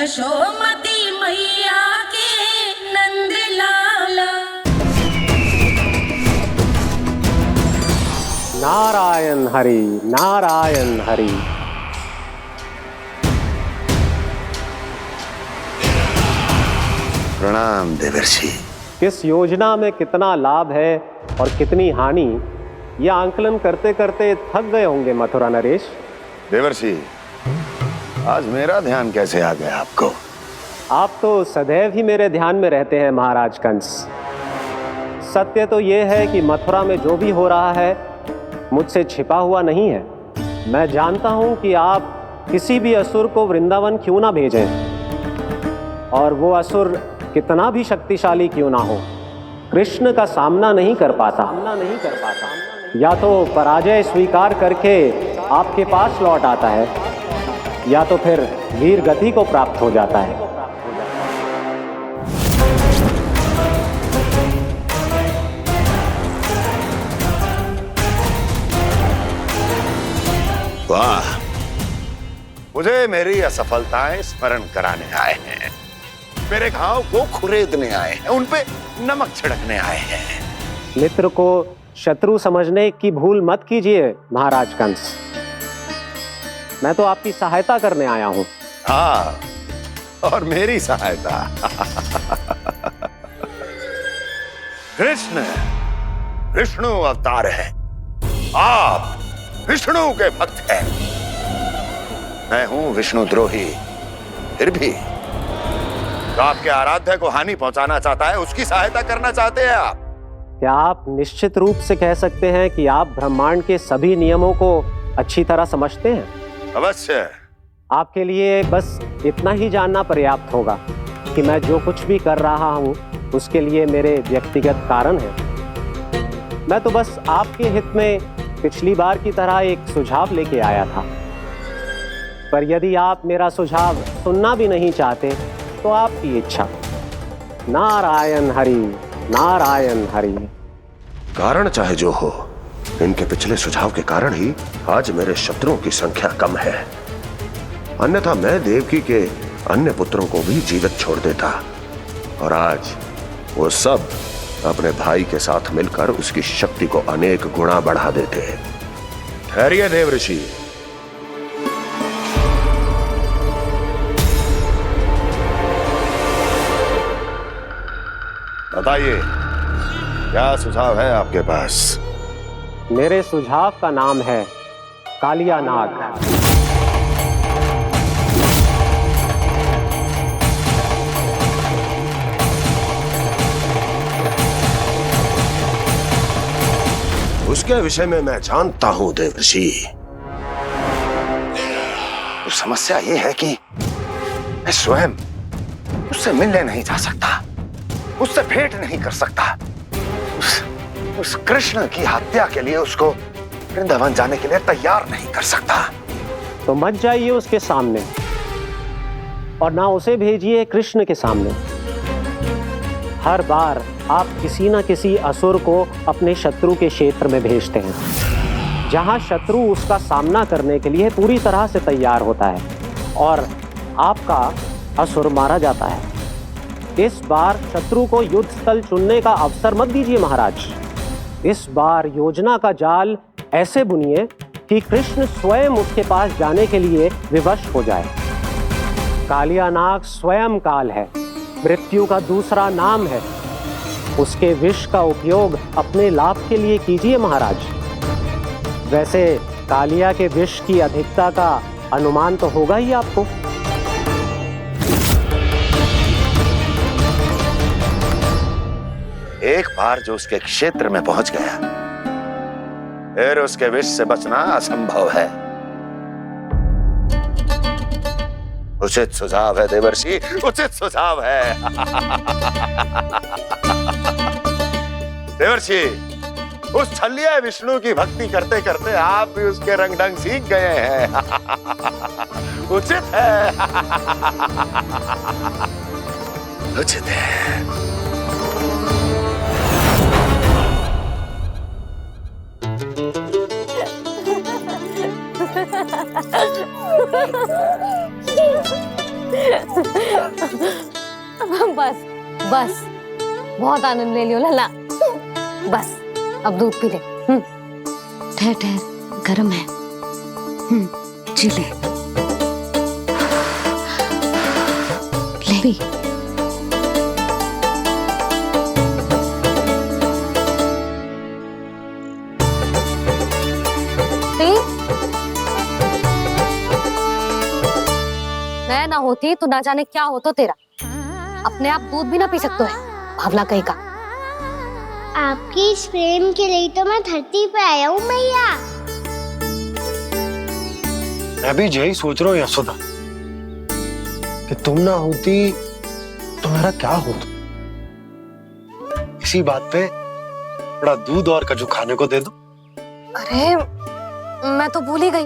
यशोमती मैया के नंद लाला। नारायण हरि, नारायण हरि। प्रणाम देवर्षि। किस योजना में कितना लाभ है और कितनी हानि, यह आंकलन करते करते थक गए होंगे मथुरा नरेश। देवर्षि, आज मेरा ध्यान कैसे आ गया आपको? आप तो सदैव ही मेरे ध्यान में रहते हैं महाराज कंस। सत्य तो यह है कि मथुरा में जो भी हो रहा है मुझसे छिपा हुआ नहीं है। मैं जानता हूं कि आप किसी भी असुर को वृंदावन क्यों ना भेजें, और वो असुर कितना भी शक्तिशाली क्यों ना हो, कृष्ण का सामना नहीं कर पाता। या तो पराजय स्वीकार करके आपके पास लौट आता है, या तो फिर वीर गति को प्राप्त हो जाता है। वाह, मुझे मेरी असफलताएं स्मरण कराने आए हैं, मेरे घाव को खुरेदने आए हैं, उन पे नमक छिड़कने आए हैं। मित्र को शत्रु समझने की भूल मत कीजिए महाराज कंस। मैं तो आपकी सहायता करने आया हूं। हाँ, और मेरी सहायता। कृष्ण विष्णु अवतार है, आप विष्णु के भक्त हैं। मैं हूं विष्णु द्रोही, फिर भी तो आपके आराध्य को हानि पहुंचाना चाहता है, उसकी सहायता करना चाहते हैं आप। क्या आप निश्चित रूप से कह सकते हैं कि आप ब्रह्मांड के सभी नियमों को अच्छी तरह समझते हैं? अवश्य। आपके लिए बस इतना ही जानना पर्याप्त होगा कि मैं जो कुछ भी कर रहा हूं उसके लिए मेरे व्यक्तिगत कारण हैं। मैं तो बस आपके हित में पिछली बार की तरह एक सुझाव लेके आया था, पर यदि आप मेरा सुझाव सुनना भी नहीं चाहते तो आपकी इच्छा। नारायण हरि, नारायण हरि। कारण चाहे जो हो, इनके पिछले सुझाव के कारण ही आज मेरे शत्रुओं की संख्या कम है। अन्यथा मैं देवकी के अन्य पुत्रों को भी जीवित छोड़ देता, और आज वो सब अपने भाई के साथ मिलकर उसकी शक्ति को अनेक गुणा बढ़ा देते। ठहरिए देवऋषि। बताइए, क्या सुझाव है आपके पास? मेरे सुझाव का नाम है कालिया नाग। उसके विषय में मैं जानता हूं देवर्षि। तो समस्या ये है कि मैं स्वयं उससे मिलने नहीं जा सकता, उससे भेंट नहीं कर सकता। उस कृष्ण की हत्या के लिए उसको वृंदावन जाने के लिए तैयार नहीं कर सकता। तो मत जाइए उसके सामने, और ना उसे भेजिए कृष्ण के सामने। हर बार आप किसी न किसी असुर को अपने शत्रु के क्षेत्र में भेजते हैं, जहां शत्रु उसका सामना करने के लिए पूरी तरह से तैयार होता है और आपका असुर मारा जाता है। इस बार शत्रु को युद्ध स्थल चुनने का अवसर मत दीजिए महाराज। इस बार योजना का जाल ऐसे बुनिए कि कृष्ण स्वयं उसके पास जाने के लिए विवश हो जाए। कालिया नाग स्वयं काल है, मृत्यु का दूसरा नाम है। उसके विष का उपयोग अपने लाभ के लिए कीजिए महाराज। वैसे कालिया के विष की अधिकता का अनुमान तो होगा ही आपको। एक बार जो उसके क्षेत्र में पहुंच गया, फिर उसके विष से बचना असंभव है। उचित सुझाव है देवर्षि, उचित सुझाव है। देवर्षि, उस छलिया विष्णु की भक्ति करते करते आप भी उसके रंग ढंग सीख गए हैं। उचित है, उचित है। बस बस, बहुत आनंद ले लियो लल्ला। बस अब दूध पी ले। ठहर ठहर, गर्म है। जी ले पी। मैं ना होती तो ना जाने क्या हो तो तेरा। अपने आप दूध भी ना पी सकते है, भावला कहीं का। आपकी इस प्रेम के लिए तो मैं धरती पे आया हूँ मैया। मैं भी यही सोच रहा हूँ यशोदा कि तुम ना होती तो मेरा क्या होता। इसी बात पे थोड़ा दूध और कजू खाने को दे दो। अरे मैं तो भूल ही गई।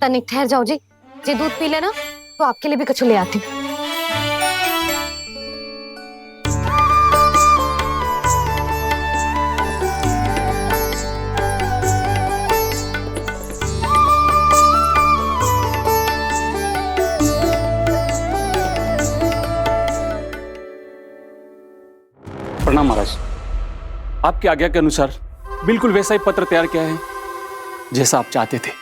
तनिक ठहर जाओ जी दूध पी लेना तो आपके लिए भी कछु ले आती। प्रणाम महाराज। आपकी आज्ञा के अनुसार बिल्कुल वैसा ही पत्र तैयार किया है जैसा आप चाहते थे।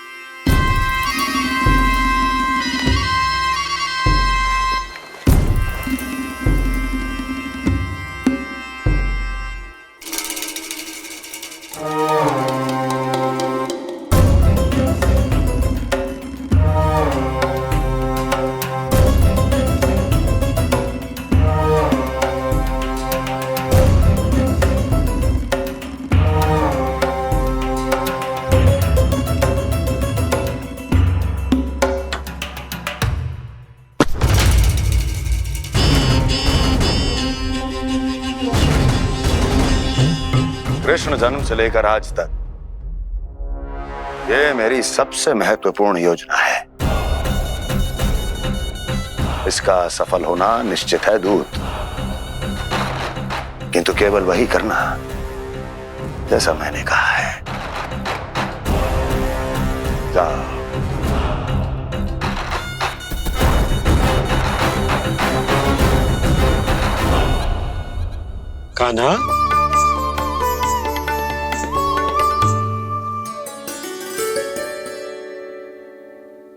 कृष्ण जन्म से लेकर आज तक ये मेरी सबसे महत्वपूर्ण योजना है। इसका सफल होना निश्चित है दूत, किंतु केवल वही करना जैसा मैंने कहा है। जाओ। कान्हा,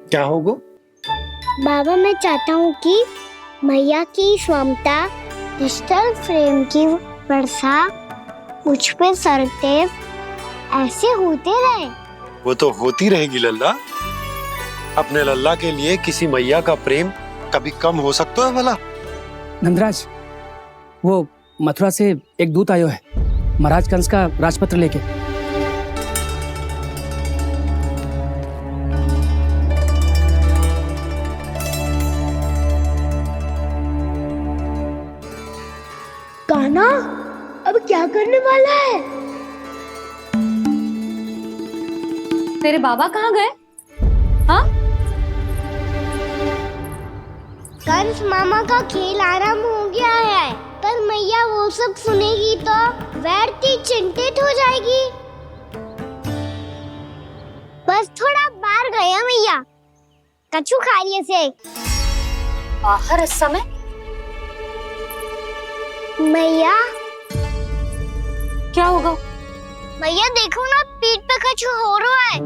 क्या होगा? बाबा मैं चाहता हूँ कि मैया की ममता क्रिस्टल फ्रेम की वर्षा मुझ पे सरते ऐसे होते रहे। वो तो होती रहेगी लल्ला। अपने लल्ला के लिए किसी मैया का प्रेम कभी कम हो सकता है भला? नंदराज, वो मथुरा से एक दूत आयो है महाराज कंस का राजपत्र लेके। कान्हा अब क्या करने वाला है? तेरे बाबा कहाँ गए? हाँ? कंस मामा का खेल आरंभ हो गया है, पर मैया वो सब सुनेगी तो व्यर्थी चिंतित हो जाएगी। बस थोड़ा बाहर गया मैया, कछु खा रही से। बाहर इस समय? मैया क्या होगा? मैया देखो ना, पीठ पे कछु हो रहा है।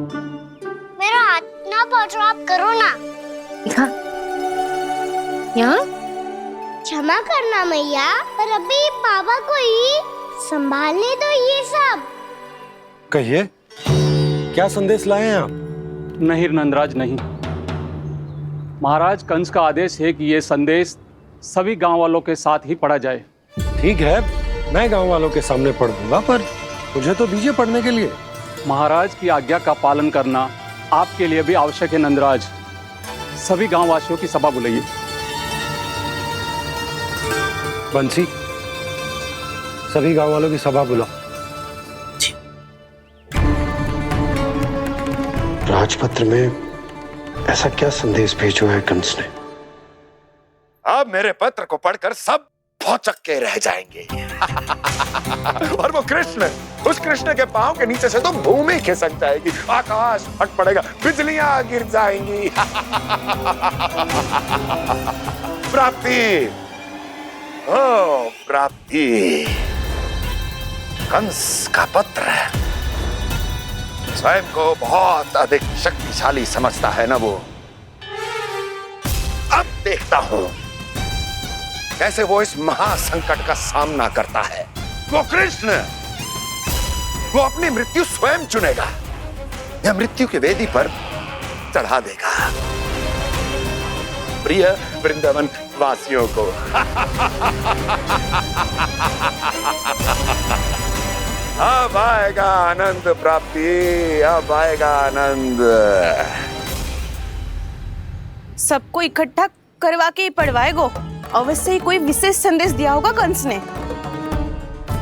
मेरा हाथ ना पकड़ो, आप करो ना। दिखा यहाँ। क्षमा करना मैया, पर अभी बाबा को ही संभालने दो ये सब। कहिए, क्या संदेश लाए हैं आप? नहीं नंदराज नहीं। महाराज कंस का आदेश है कि ये संदेश सभी गांव वालों के साथ ही पढ़ा जाए। ठीक है, मैं गांव वालों के सामने पढ़ दूंगा, पर मुझे तो दीजिए पढ़ने के लिए। महाराज की आज्ञा का पालन करना आपके लिए भी आवश्यक है नंदराज। सभी गांव वासियों की सभा बुलाइए। बंसी, सभी गांव वालों की सभा बुलाओ। राजपत्र में ऐसा क्या संदेश भेजो है कंस ने? अब मेरे पत्र को पढ़कर सब भौचक्के रह जाएंगे। और वो कृष्ण, उस कृष्ण के पांव के नीचे से तो भूमि खिसक जाएगी, आकाश फट पड़ेगा, बिजलियां गिर जाएंगी। प्राप्ति, ओ प्राप्ति, कंस का पुत्र स्वयं को बहुत अधिक शक्तिशाली समझता है ना वो। अब देखता हूं कैसे वो इस महासंकट का सामना करता है। वो कृष्ण, वो अपनी मृत्यु स्वयं चुनेगा या मृत्यु की वेदी पर चढ़ा देगा प्रिय वृंदावन वासियों को। अब आएगा आनंद प्राप्ति, अब आएगा आनंद। सबको इकट्ठा करवा के ही पढ़वाएगो। अवश्य ही कोई विशेष संदेश दिया होगा कंस ने।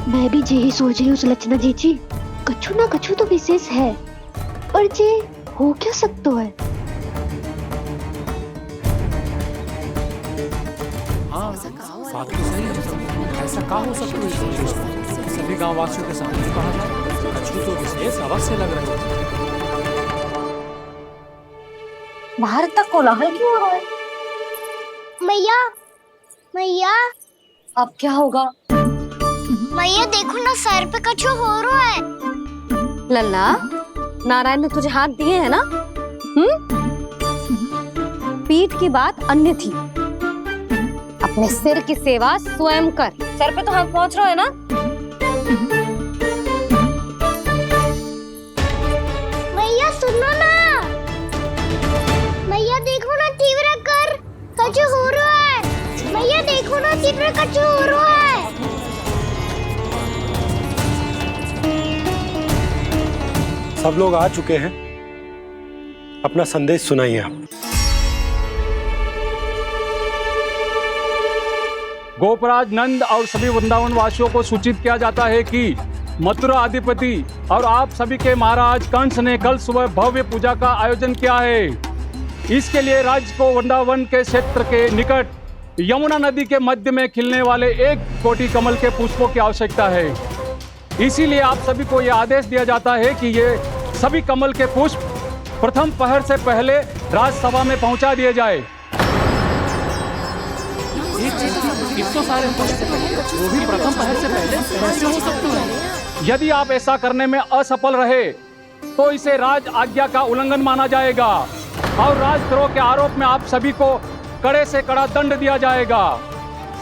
मैं भी यही सोच रही हूँ सुलक्षणा जी, कछु ना कछु तो विशेष है, पर जे हो क्या सकता है? हाँ, बात तो सही है। ऐसा क्या हो सकता है? सभी गांव वासियों के सामने कहा जाए, कछु तो विशेष अवश्य लग रहे हैं। बाहर तक कोलाहल क्यों हो रहा है? मैया, मैया, अब क्या होगा? मैया देखो ना, सर पे कछु हो रहा है। लल्ला, नारायण ने तुझे हाथ दिए हैं ना? पीठ की बात अन्य थी। अपने सिर की सेवा स्वयं कर। सर पे तो हाथ पहुंच रहा है ना? मैया सुनो ना, मैया देखो ना, तीव्र कर कछु हो रहा है। मैया देखो ना, तीव्र कछु हो रहा है। सब लोग आ चुके हैं, अपना संदेश सुनाइए आप। गोपराज नंद और सभी वृंदावन वासियों को सूचित किया जाता है कि मथुरा अधिपति और आप सभी के महाराज कंस ने कल सुबह भव्य पूजा का आयोजन किया है। इसके लिए राज्य को वृंदावन के क्षेत्र के निकट यमुना नदी के मध्य में खिलने वाले 1 कोटि कमल के पुष्पों की आवश्यकता है। इसीलिए आप सभी को यह आदेश दिया जाता है कि ये सभी कमल के पुष्प प्रथम पहर से पहले राजसभा में पहुंचा दिए जाए। इतने सारे पुष्प वो भी प्रथम पहर से पहले कैसे हो सकते हैं? यदि आप ऐसा करने में असफल रहे तो इसे राज आज्ञा का उल्लंघन माना जाएगा और राजद्रोह के आरोप में आप सभी को कड़े से कड़ा दंड दिया जाएगा।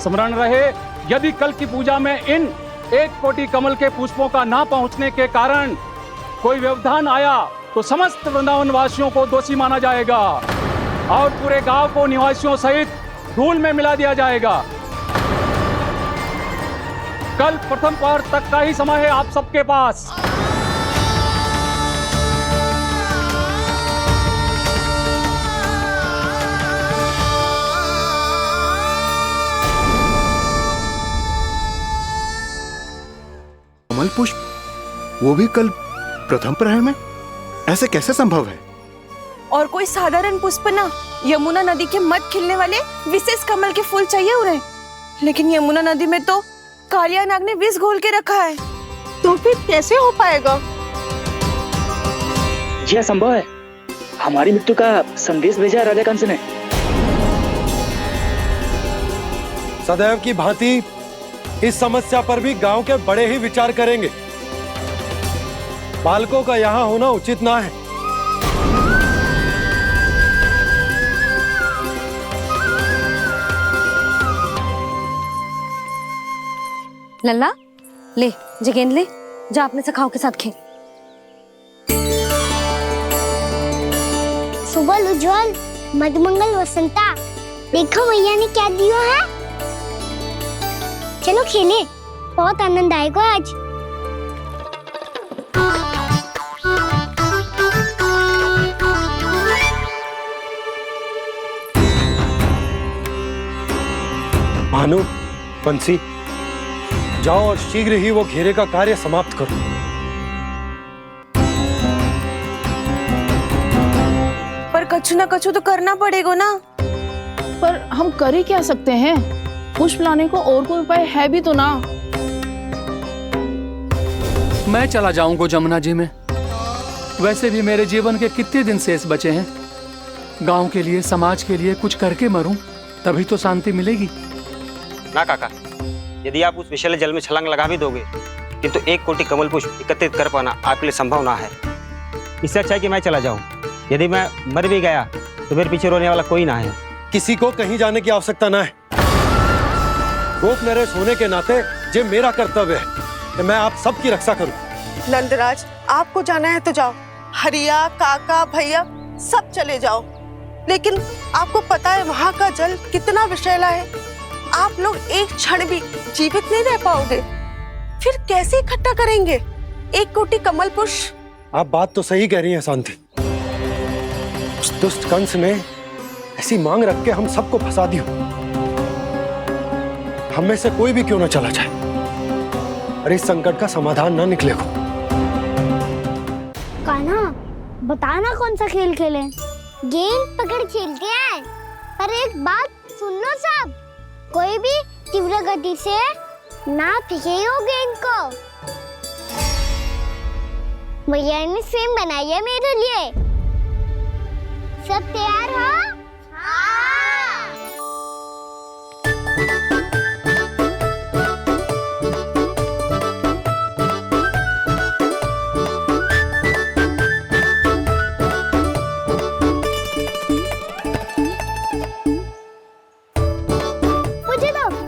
स्मरण रहे, यदि कल की पूजा में इन 1 कोटि कमल के पुष्पों का ना पहुंचने के कारण कोई व्यवधान आया तो समस्त वृंदावन वासियों को दोषी माना जाएगा और पूरे गांव को निवासियों सहित धूल में मिला दिया जाएगा। कल प्रथम पहर तक का ही समय है आप सबके पास। कमल पुष्प, वो भी कल प्रथम प्रहर में? ऐसे कैसे संभव है? और कोई साधारण पुष्प ना, यमुना नदी के मध्य खिलने वाले विशेष कमल के फूल चाहिए उन्हें। लेकिन यमुना नदी में तो कालिया नाग ने विष घोल के रखा है, तो फिर कैसे हो पाएगा? यह संभव है। हमारी मृत्यु का संदेश भेजा है राजा कंस ने। सदैव की भांति इस समस्या पर भी गांव के बड़े ही विचार करेंगे। बालकों का यहाँ होना उचित ना है। लल्ला, ले जे गेंद ले, जा अपने सखाओं के साथ खेल। सुबह उज्जवल, मधुमंगल वसंता, देखो मैया ने क्या दिया है। चलो खेले, बहुत आनंद आएगा आज। भानु, बंसी, जाओ और शीघ्र ही वो घेरे का कार्य समाप्त करो। पर कछु ना कछु तो करना पड़ेगा ना। पर हम कर ही क्या सकते हैं? पुष्प लाने को और कोई उपाय है भी तो ना। मैं चला जाऊंगा जमुना जी में। वैसे भी मेरे जीवन के कितने दिन शेष बचे हैं। गांव के लिए, समाज के लिए कुछ करके मरूं, तभी तो शांति मिलेगी। ना काका, यदि आप उस विषैले जल में छलांग लगा भी दोगे, किंतु 1 कोटि कमल पुष्प एकत्रित कर पाना आपके लिए संभव ना है। इससे अच्छा है कि मैं चला जाऊं। यदि मैं मर भी गया तो मेरे पीछे रोने वाला कोई ना है। किसी को कहीं जाने की आवश्यकता ना है। गोप नरेश होने के नाते ये मेरा कर्तव्य है कि मैं आप सबकी रक्षा करूं। नंदराज, आपको जाना है तो जाओ। हरिया, काका, भैया सब चले जाओ। लेकिन आपको पता है वहाँ का जल कितना विषैला है। आप लोग एक क्षण भी जीवित नहीं रह पाओगे। फिर कैसे इकट्ठा करेंगे 1 कोटि कमल पुष्प? आप बात तो सही कह रही हैं शांति। उस दुष्ट कंस ने ऐसी मांग रख के हम सबको फंसा दी। हम में से कोई भी क्यों ना चला जाए और इस संकट का समाधान ना निकले को। कान्हा, बताना कौन सा खेल खेलें? गेंद पकड़ खेलते हैं। पर एक बात सुन लो सब, कोई भी तीव्र गति से ना फेंकेगा गेंद को। भैया ने फ्रेम बनाई है मेरे लिए। सब तैयार हो?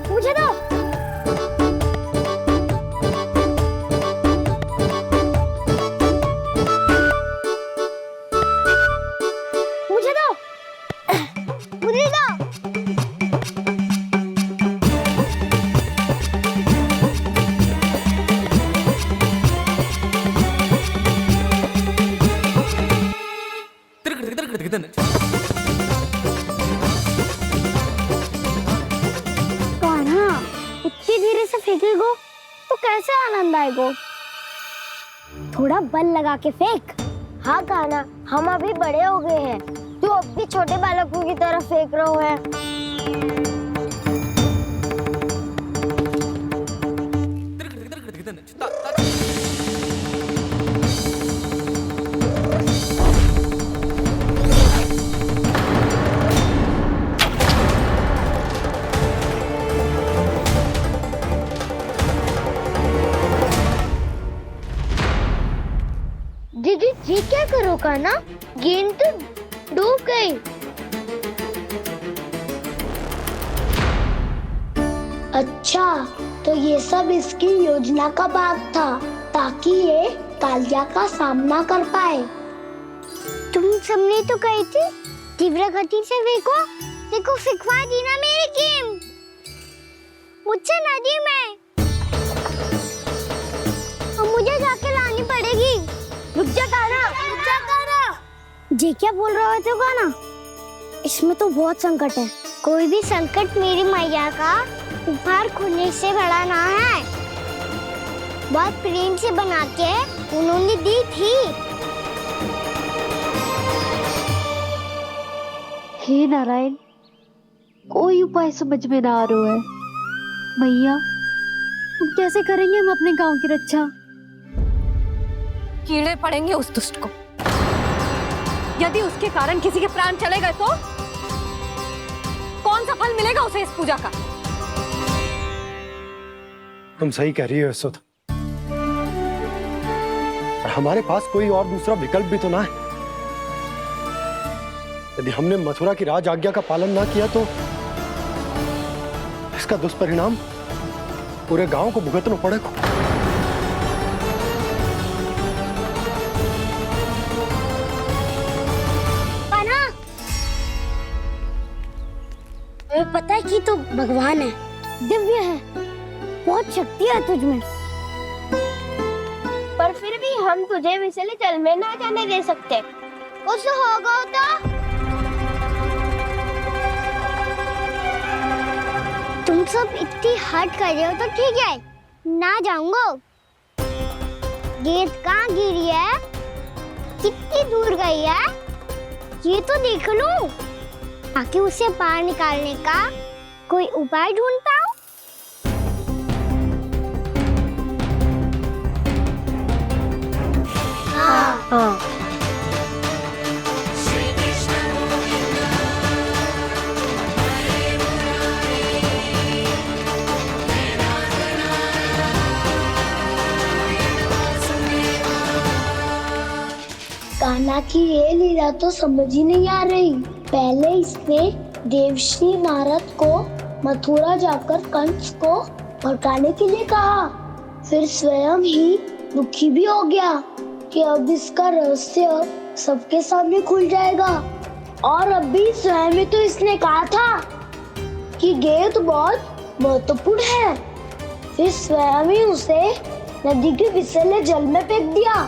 मुझे दो। इतनी धीरे से फेंकेगो तो कैसे आनंद आएगो? थोड़ा बल लगा के फेंक। हाँ कान्हा, हम अभी बड़े हो गए हैं, तू अब भी छोटे बालकों की तरह फेंक रहा है। दीदी जी क्या करो कान्हा? गेंद तो डूब गई। अच्छा, तो ये सब इसकी योजना का भाग था ताकि ये कालिया का सामना कर पाए। तुम सबने तो कही थी तीव्र गति से फेंको। देखो फिकवा दी ना मेरी गेम। मुझसे नदी में। अब मुझे जाके लानी पड़ेगी। रुक जा कान्हा, रुक जा कान्हा। जी क्या बोल रहे थे कान्हा? इसमें तो बहुत संकट है। कोई भी संकट मेरी मैया का उपहार खोने से बड़ा ना है। बहुत प्रेम से बना के उन्होंने दी थी। हे नारायण, कोई उपाय समझ में ना आ रहा है। भैया, अब कैसे करेंगे हम अपने गांव की रक्षा? कीड़े पड़ेंगे उस दुष्ट को। यदि उसके कारण किसी के प्राण चले गए तो कौन सा फल मिलेगा उसे इस पूजा का? तुम सही कह रही हो यशोदा। हमारे पास कोई और दूसरा विकल्प भी तो ना है। यदि हमने मथुरा की राज आज्ञा का पालन ना किया तो इसका दुष्परिणाम पूरे गांव को भुगतना पड़ेगा। तुम्हें पता है कि तो भगवान है, दिव्य है, बहुत शक्ति है तुझमें। पर फिर भी हम तुझे विषैले जल में ना जाने दे सकते। कुछ होगा तो तुम सब इतनी हट कर रहे हो तो ठीक है, ना जाऊंगा। गेंद कहाँ गिरी है, कितनी दूर गई है, ये तो देख लो, ताकि उसे बाहर निकालने का कोई उपाय ढूंढ पाओ। हाँ। कान्हा की ये लीला तो समझ ही नहीं आ रही। पहले इसने देवश्री नारद को मथुरा जाकर कंस को भड़काने के लिए कहा, फिर स्वयं ही दुखी भी हो गया कि अब इसका रहस्य सबके सामने खुल जाएगा। और अभी स्वयं ही तो इसने कहा था कि गेंद बहुत महत्वपूर्ण है, फिर स्वयं ही उसे नदी के विसले जल में फेंक दिया।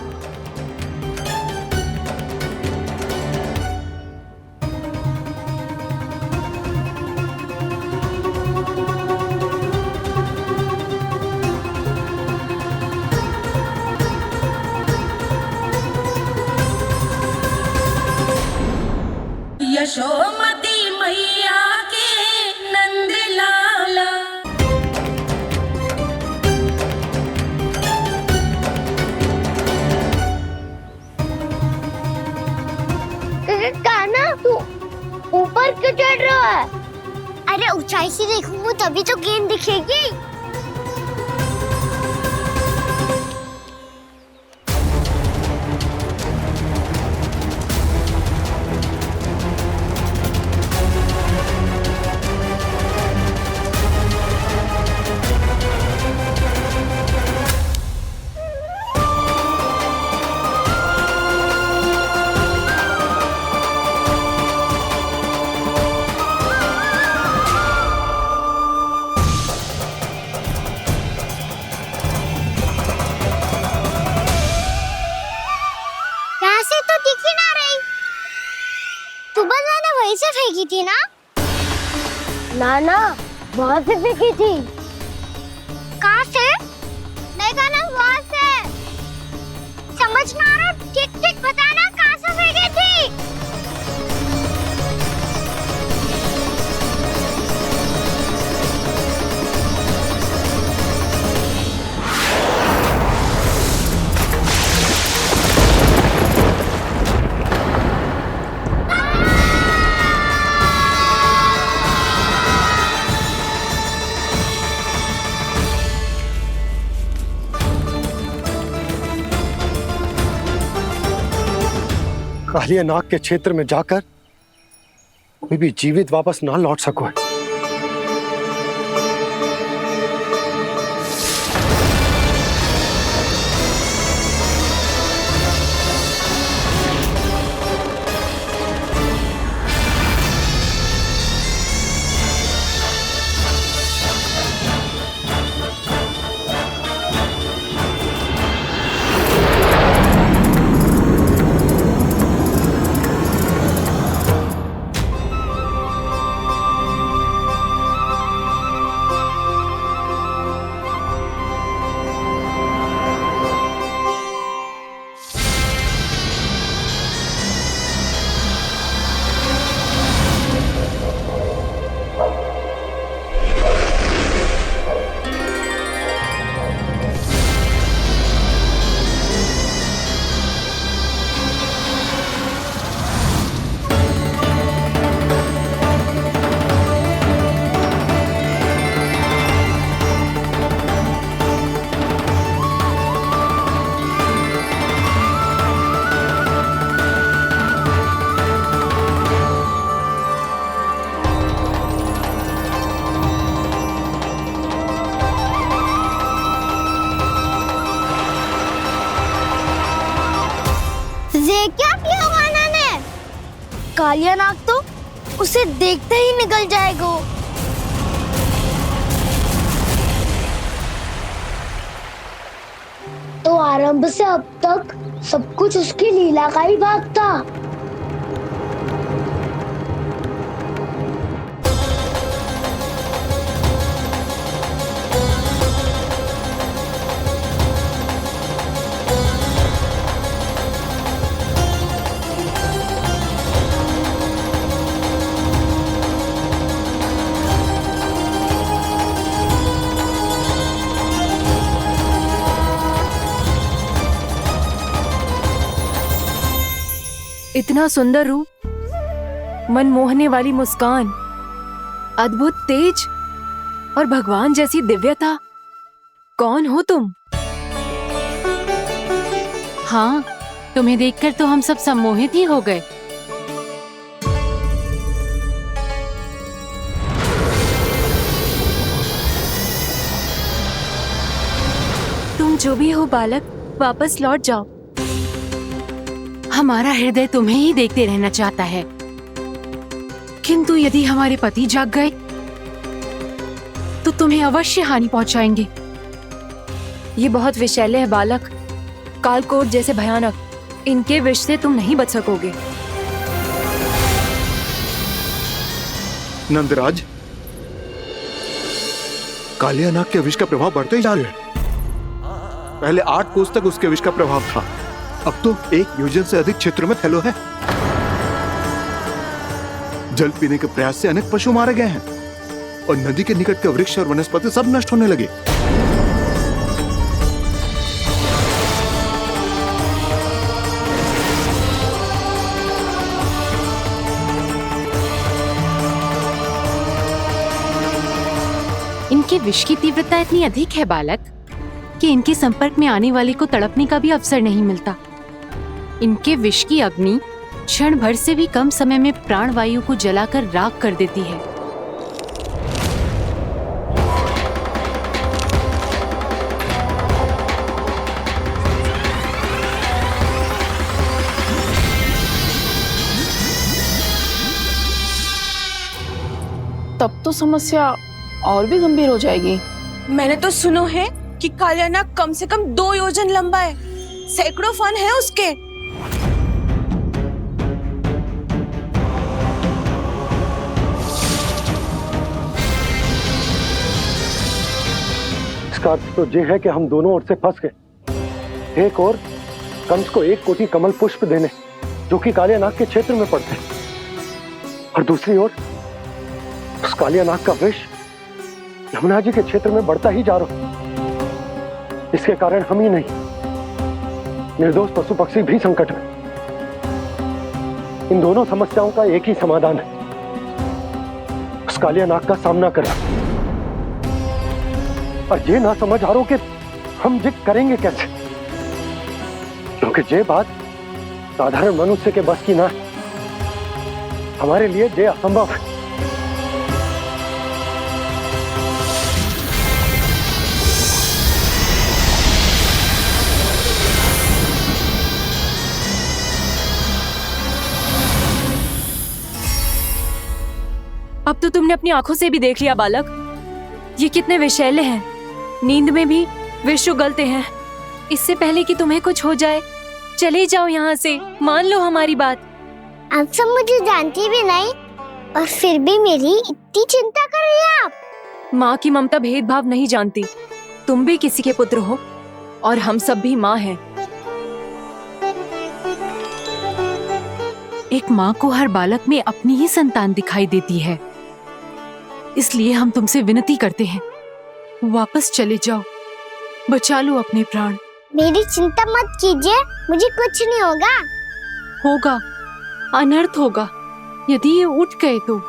यशोमती मैया के नंद लाला। कान्हा तू ऊपर क्यों चढ़ रहा है? अरे ऊंचाई से देखूंगा तभी तो गेंद दिखेगी। वहीं से फेंकी थी ना? ना वहाँ से फेंकी थी। कहाँ से? नहीं ना वहाँ से। समझ ना आ रहा, ठीक बताना कहाँ से फेंकी थी? कालिया नाग के क्षेत्र में जाकर कोई भी जीवित वापस ना लौट सको। क्या किया माना ने? कालिया नाग तो उसे देखते ही निकल जाएगा। तो आरंभ से अब तक सब कुछ उसकी लीला का ही भाग था। इतना सुंदर रूप, मन मोहने वाली मुस्कान, अद्भुत तेज और भगवान जैसी दिव्यता। कौन हो तुम? हाँ, तुम्हें देखकर तो हम सब सम्मोहित ही हो गए। तुम जो भी हो बालक, वापस लौट जाओ। हमारा हृदय तुम्हें ही देखते रहना चाहता है, किंतु यदि हमारे पति जाग गए तो तुम्हें अवश्य हानि पहुंचाएंगे। ये बहुत विषैले है बालक, कालकोट जैसे भयानक। इनके विष से तुम नहीं बच सकोगे। नंदराज, कालिया नाग के विष का प्रभाव बढ़ते ही जा रहा है। पहले 8 कोस तक उसके विष का प्रभाव था, अब तो 1 योजन से अधिक क्षेत्र में फैलो है। जल पीने के प्रयास से अनेक पशु मारे गए हैं और नदी के निकट के वृक्ष और वनस्पति सब नष्ट होने लगे। इनके विष की तीव्रता इतनी अधिक है बालक कि इनके संपर्क में आने वाले को तड़पने का भी अवसर नहीं मिलता। इनके विष की अग्नि क्षण भर से भी कम समय में प्राणवायु को जलाकर राख कर देती है। तब तो समस्या और भी गंभीर हो जाएगी। मैंने तो सुनो है कि कालिया नाग कम से कम 2 योजन लंबा है, सैकड़ों फन है उसके। इसका अर्थ तो ये है कि हम दोनों ओर से फंस गए। एक और कंस को 1 कोटि कमल पुष्प देने जो कि कालिया नाग के क्षेत्र में पड़ते हैं, और दूसरी ओर उस कालिया नाग का विष यमुना जी के क्षेत्र में बढ़ता ही जा रहा। इसके कारण हम ही नहीं, निर्दोष पशु पक्षी भी संकट में। इन दोनों समस्याओं का एक ही समाधान है, उस कालिया नाग का सामना करना। और ये ना समझ आ रहा कि हम ये करेंगे कैसे, क्योंकि ये बात साधारण मनुष्य के बस की ना है। हमारे लिए ये असंभव है। अब तो तुमने अपनी आंखों से भी देख लिया बालक, ये कितने विषैले हैं। नींद में भी विष उगलते हैं। इससे पहले कि तुम्हें कुछ हो जाए, चले जाओ यहाँ से, मान लो हमारी बात। आप सब मुझे जानती भी नहीं और फिर भी मेरी इतनी चिंता कर रही हैं आप। माँ की ममता भेदभाव नहीं जानती। तुम भी किसी के पुत्र हो और हम सब भी माँ हैं। एक माँ को हर बालक में अपनी ही संतान दिखाई देती है, इसलिए हम तुमसे विनती करते हैं, वापस चले जाओ, बचा लो अपने प्राण। मेरी चिंता मत कीजिए, मुझे कुछ नहीं होगा। होगा, अनर्थ होगा यदि ये उठ गए तो।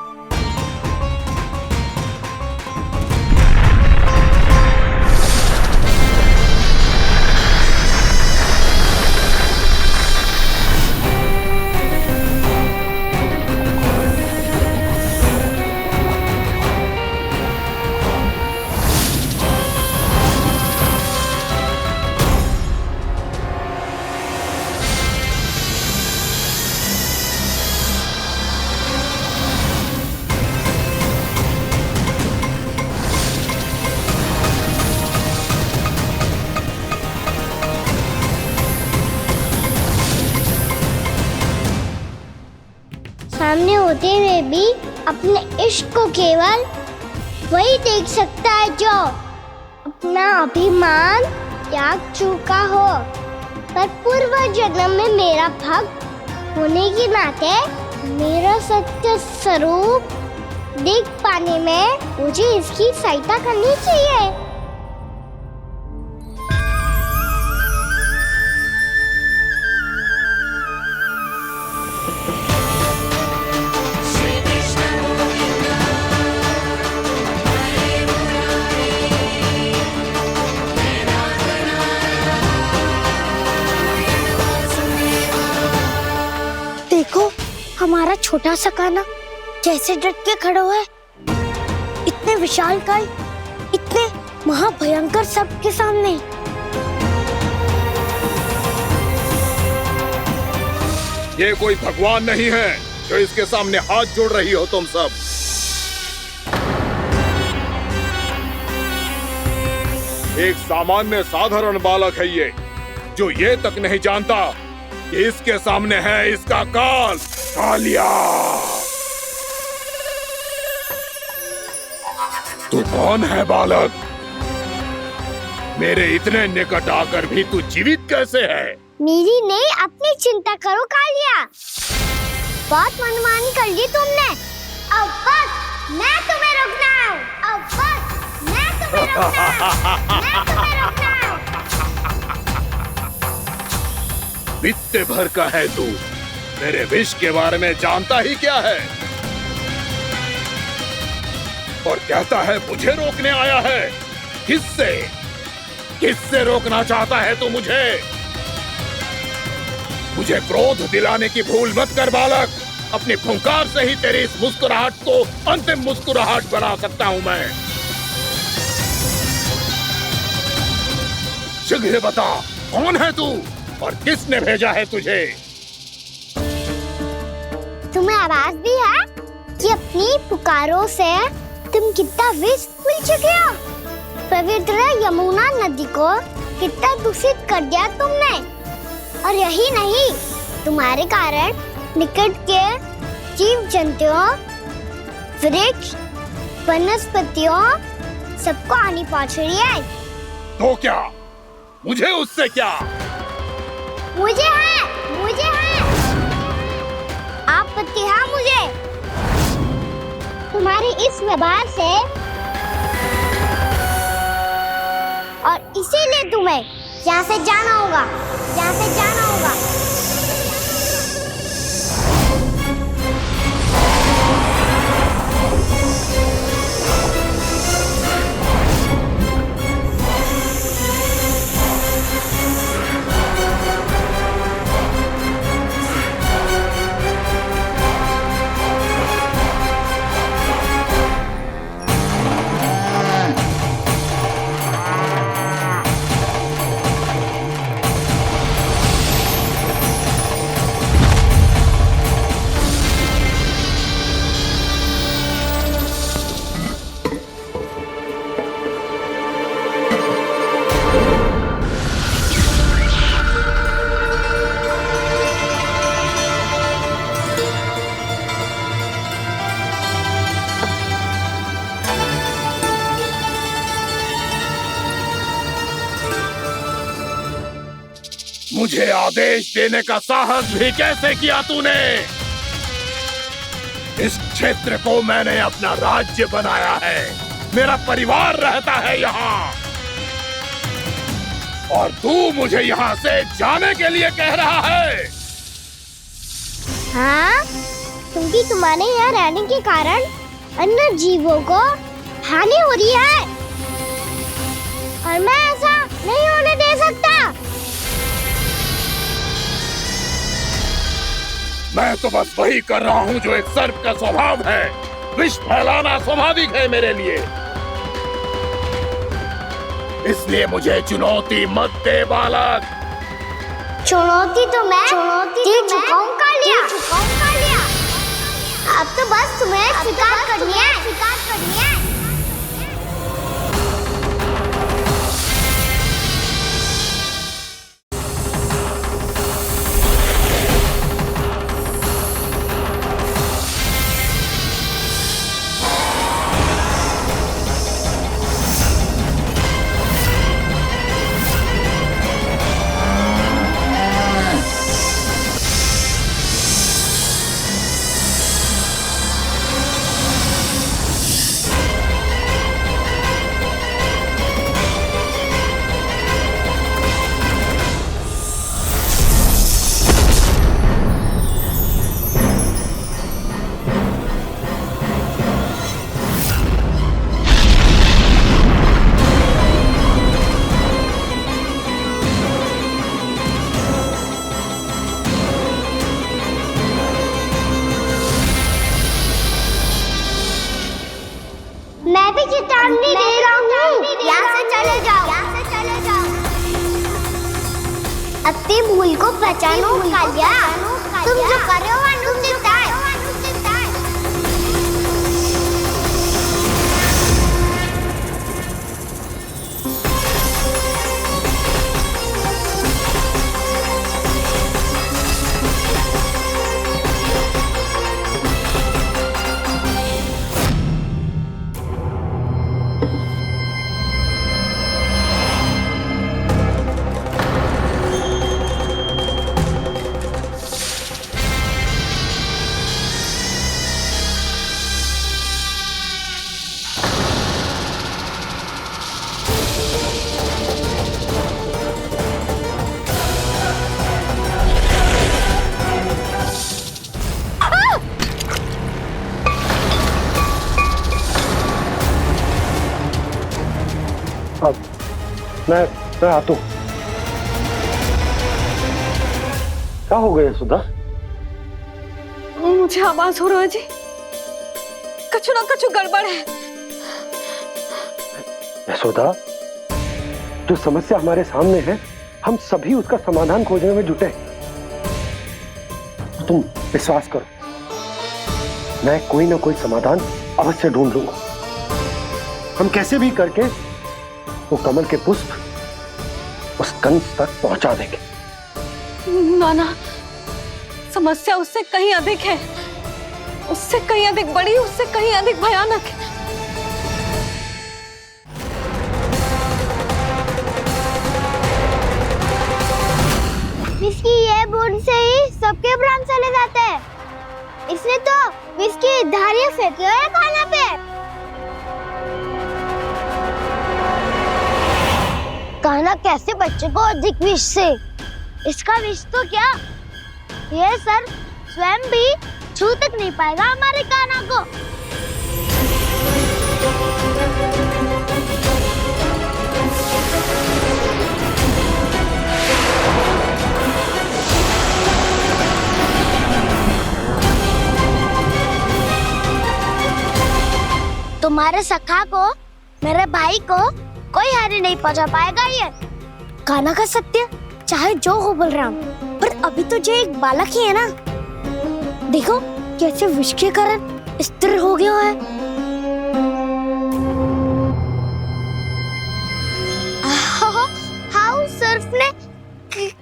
सामने होते हुए भी अपने इश्क को केवल वही देख सकता है जो अपना अभिमान त्याग चुका हो। पर पूर्व जन्म में मेरा भक्त होने के नाते मेरा सत्य स्वरूप देख पाने में मुझे इसकी सहायता करनी चाहिए। छोटा सा कान्हा कैसे डट के खड़ा हुआ है इतने विशालकाय, इतने महाभयंकर सबके सामने। ये कोई भगवान नहीं है जो इसके सामने हाथ जोड़ रही हो तुम सब। एक सामान्य साधारण बालक है ये, जो ये तक नहीं जानता कि इसके सामने है इसका काल, कालिया। तू कौन है बालक? मेरे इतने निकट आकर भी तू जीवित कैसे है? मेरी नहीं, अपनी चिंता करो कालिया। बहुत मनमानी कर ली तुमने। अब बस मैं तुम्हें रोकना हूँ। अब बस मैं तुम्हें रोकना हूँ। बित्ते भर का है तू, मेरे विष के बारे में जानता ही क्या है? और कहता है मुझे रोकने आया है। किससे? किससे रोकना चाहता है तू मुझे? मुझे क्रोध दिलाने की भूल मत कर बालक। अपनी फुंकार से ही तेरी इस मुस्कुराहट को अंतिम मुस्कुराहट बना सकता हूं मैं। शीघ्र बता, कौन है तू और किसने भेजा है तुझे? तुम्हें आवाज भी है कि अपनी पुकारों से तुम कितना विष भूल चुके हो। पवित्र यमुना नदी को कितना दूषित कर दिया तुमने। और यही नहीं, तुम्हारे कारण निकट के जीव जंतुओं, वृक्ष, वनस्पतियों सबको हानि पहुंच रही है। तो क्या? मुझे उससे क्या? मुझे है आपत्ति है मुझे तुम्हारी इस व्यवहार से, और इसीलिए तुम्हें यहाँ से जाना होगा। मुझे आदेश देने का साहस भी कैसे किया तूने? इस क्षेत्र को मैंने अपना राज्य बनाया है, मेरा परिवार रहता है यहाँ, और तू मुझे यहाँ से जाने के लिए कह रहा है? हाँ, क्योंकि तुम्हारे यहाँ रहने के कारण अन्य जीवों को हानि हो रही है, और मैं ऐसा नहीं होने दे सकता। मैं तो बस वही कर रहा हूँ जो एक सर्प का स्वभाव है। विष फैलाना स्वाभाविक है मेरे लिए, इसलिए मुझे चुनौती मत दे बालक। चुनौती तो मैं दे चुका हूँ कालिया। अब तो बस तुम्हें स्वीकार करनी है। मैं भी चेतावनी दे रहा हूँ, यहाँ से चले जाओ, अपनी भूल को पहचानो कालिया, तुम जो कर रहे हो अनुचित है। मैं आता हूँ। क्या हो गया सुधा? मुझे आवाज हो रहा है जी, कछु ना कछु गड़बड़ है। यशोदा, जो समस्या हमारे सामने है, हम सभी उसका समाधान खोजने में जुटे। तुम विश्वास करो, मैं कोई ना कोई समाधान अवश्य ढूंढ लूंगा। हम कैसे भी करके वो कमल के पुष्प उस कंस तक पहुंचा देंगे। नाना, समस्या उससे कहीं अधिक है, उससे कहीं अधिक बड़ी, उससे कहीं अधिक भयानक है। विस्की ये बूंद से ही सबके प्राण चले जाते हैं। इसने तो विस्की धारियां फेंकी है खाना पे। कान्हा कैसे बच्चे को अधिक विष से? इसका विष तो क्या, ये सर स्वयं भी छू तक नहीं पाएगा हमारे कान्हा को। तुम्हारे सखा को, मेरे भाई को कोई हानि नहीं पहुंचा पाएगा। ये कान्हा का सत्य चाहे जो हो बलराम, पर अभी तो जो एक बालक ही है ना। देखो कैसे विष के कारण स्थिर हो गया है। हाँ, सर्फ ने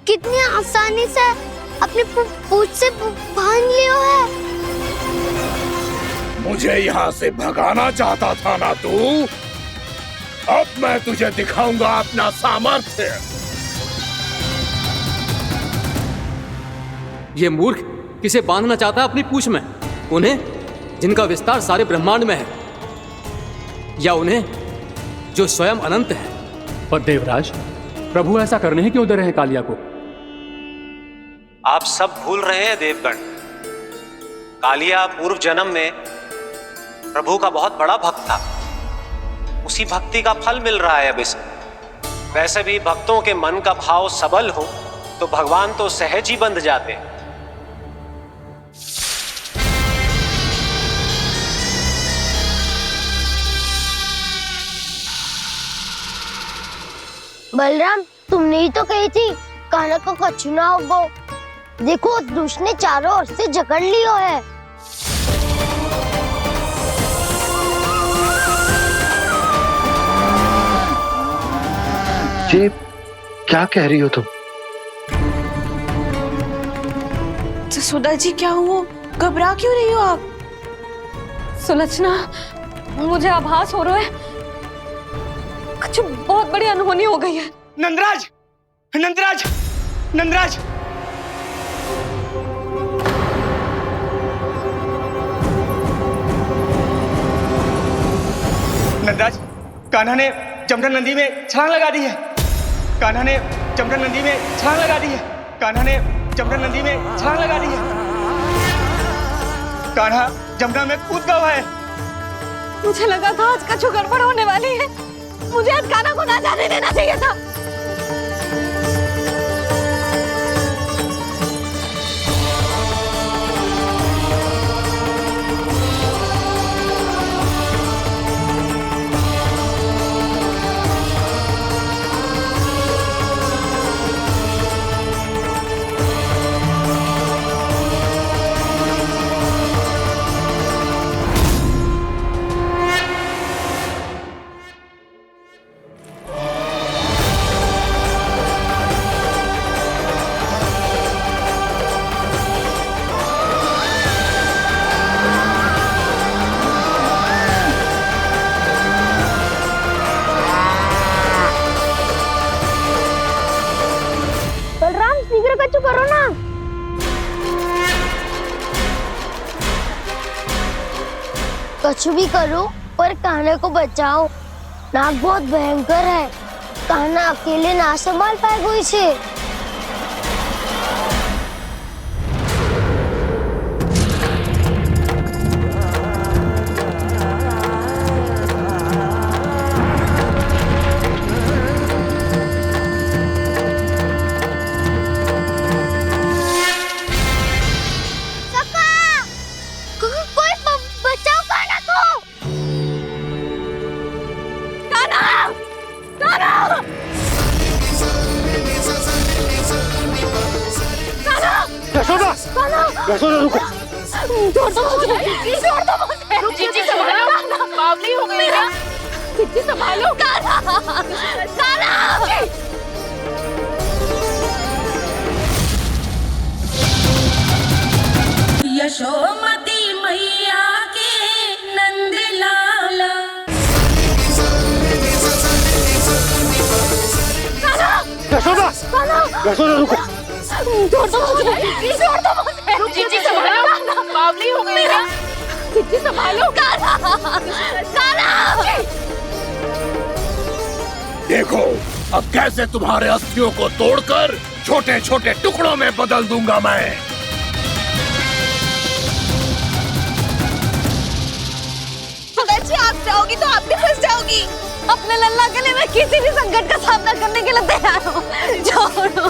कितनी आसानी से अपनी पूंछ से बांध लिया है। मुझे यहाँ से भगाना चाहता था ना तू? अब मैं तुझे दिखाऊंगा अपना सामर्थ्य। ये मूर्ख किसे बांधना चाहता है अपनी पूंछ में? उन्हें जिनका विस्तार सारे ब्रह्मांड में है, या उन्हें जो स्वयं अनंत है? पर देवराज, प्रभु ऐसा करने ही क्यों दे रहे हैं कालिया को? आप सब भूल रहे हैं देवगण, कालिया पूर्व जन्म में प्रभु का बहुत बड़ा भक्त था। उसी भक्ति का फल मिल रहा है अब इसे। वैसे भी भक्तों के मन का भाव सबल हो तो भगवान तो सहज ही बंध जाते हैं। बलराम, तुमने ही तो कही थी कान्हा को कछु ना होगा। देखो उस दुष्ट ने चारों ओर से जकड़ लियो है। ये क्या कह रही हो तुम? सुधा जी, क्या हुआ? घबरा क्यों रही हो आप? सुलक्षणा, मुझे आभास हो रहा है कुछ बहुत बड़ी अनहोनी हो गई है। नंदराज, नंदराज, नंदराज! नंदराज, कान्हा ने जमना नदी में छलांग लगा दी है। कान्हा ने जमना नदी में छलांग लगा दी है। कान्हा ने जमना नदी में छलांग लगा दी है। कान्हा जमना में कूद गया है। मुझे लगा था आज कछु गड़बड़ होने वाली है। मुझे आज कान्हा को ना जाने देना चाहिए था। कुछ भी करो पर कान्हा को बचाओ। नाग बहुत भयंकर है, कान्हा अकेले ना संभाल पाएगा इसे। यशोदा रुको। छोड़ दो मुझे, छोड़ दो मुझे। जीजी संभालो, बावली हो गई क्या? जीजी संभालो। कान्हा, कान्हा। यशोमती मैया के नंद लाला। यशोदा, यशोदा रुको। छोड़ दो मुझे, छोड़ दो मुझे। जीजी संभालो, बावली हो गई क्या? जीजी संभालो। कान्हा, कान्हा। देखो अब कैसे तुम्हारे अस्थियों को तोड़कर छोटे छोटे टुकड़ों में बदल दूंगा मैं। अगर आप जाओगी तो आप भी फंस जाओगी। अपने लल्ला के लिए मैं किसी भी संकट का सामना करने के लिए तैयार हूँ। छोड़ो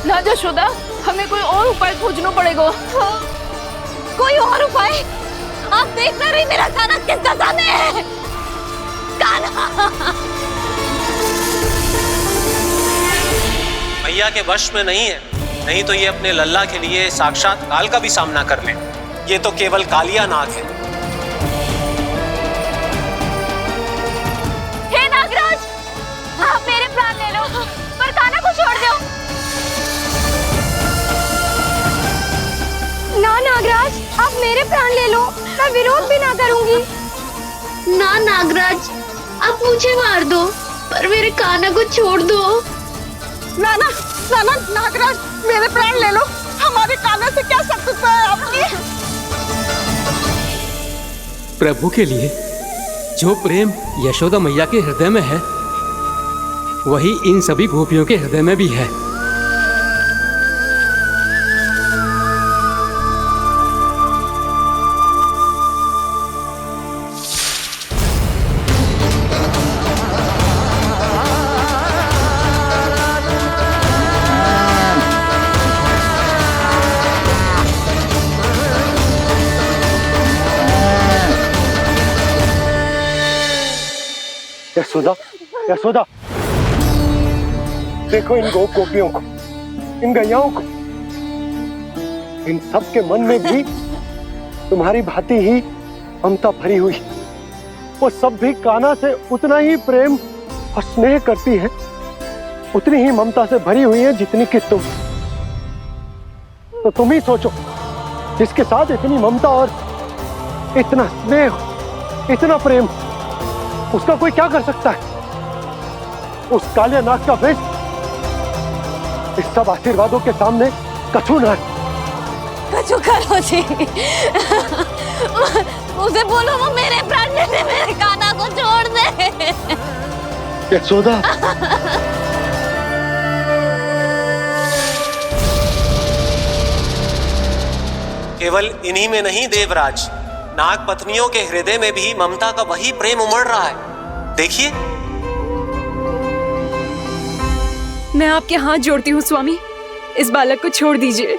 ना यशोदा, हमें कोई और उपाय खोजना पड़ेगा। कोई और उपाय? आप देख ना रही मेरा कान्हा किस दशा में है। कान्हा मैया के वश में नहीं है, नहीं तो ये अपने लल्ला के लिए साक्षात काल का भी सामना कर ले। ये तो केवल कालिया नाग है। हे नागराज, आप मेरे प्राण ले लो पर कान्हा को छोड़ दो। ना नागराज, आप मेरे प्राण ले लो, मैं विरोध भी ना करूंगी। ना नागराज, आप मुझे मार दो पर मेरे कान्हा को छोड़ दो। ना ना ना ना नागराज, मेरे प्राण ले लो, हमारे कान्हा से क्या शत्रुता है आपकी? प्रभु के लिए जो प्रेम यशोदा मैया के हृदय में है, वही इन सभी गोपियों के हृदय में भी है। यशोदा, यशोदा, देखो इन गोपियों को, इन गैयाओं को, इन सब के मन में भी तुम्हारी भांति ही ममता भरी हुई। वो सब भी कान्हा से उतना ही प्रेम और स्नेह करती है, उतनी ही ममता से भरी हुई है जितनी कि तुम। तो तुम ही सोचो, जिसके साथ इतनी ममता और इतना स्नेह, इतना प्रेम, उसका कोई क्या कर सकता है? उस कालिया नाग का विष इस सब आशीर्वादों के सामने कछु न है। कछु करो जी। उसे बोलो वो मेरे प्राण ले ले, मेरे कान्हा को छोड़ दे। यशोदा, केवल इन्हीं में नहीं देवराज, नाग पत्नियों के हृदय में भी ममता का वही प्रेम उमड़ रहा है। देखिए। मैं आपके हाथ जोड़ती हूँ स्वामी, इस बालक को छोड़ दीजिए।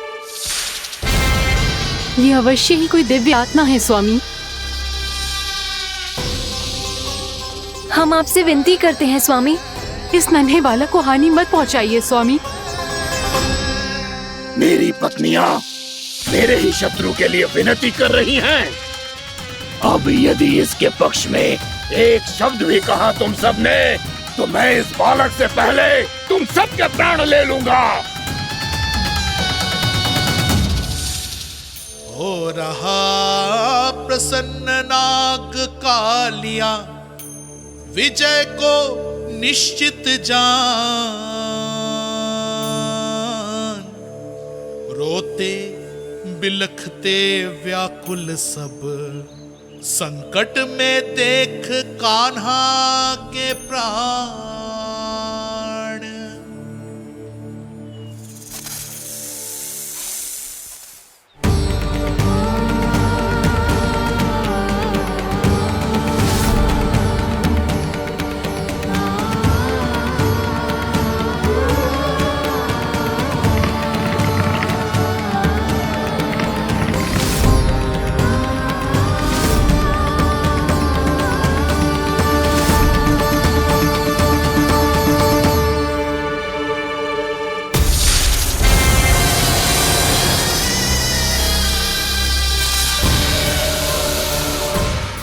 ये अवश्य ही कोई दिव्य आत्मा है स्वामी। हम आपसे विनती करते हैं स्वामी, इस नन्हे बालक को हानि मत पहुंचाइए स्वामी। मेरी पत्नियां मेरे ही शत्रु के लिए विनती कर रही हैं। अब यदि इसके पक्ष में एक शब्द भी कहा तुम सबने, तो मैं इस बालक से पहले तुम सबके प्राण ले लूंगा। हो रहा प्रसन्न नाग कालिया, विजय को निश्चित जान। रोते बिलखते व्याकुल सब, संकट में देख कान्हा के प्राण।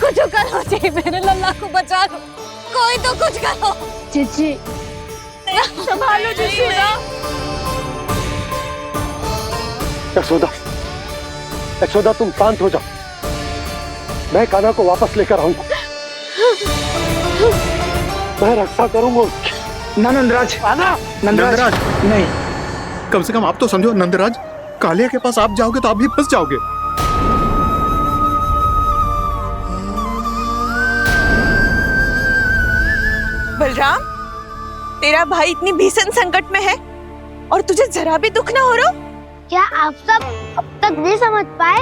कुछ करो जी, मेरे लल्ला को बचा लो, कोई तो कुछ करो। जीजी संभालो जीजी ना। यशोदा, यशोदा तुम शांत हो जाओ, मैं कान्हा को वापस लेकर आऊंगा, मैं रक्षा करूंगा उसकी। ना नंदराज, नंदराज नहीं, कम से कम आप तो समझो नंदराज, कालिया के पास आप जाओगे तो आप भी फंस जाओगे। बलराम, तेरा भाई इतनी भीषण संकट में है और तुझे जरा भी दुख ना हो रहा? क्या आप सब अब तक नहीं समझ पाए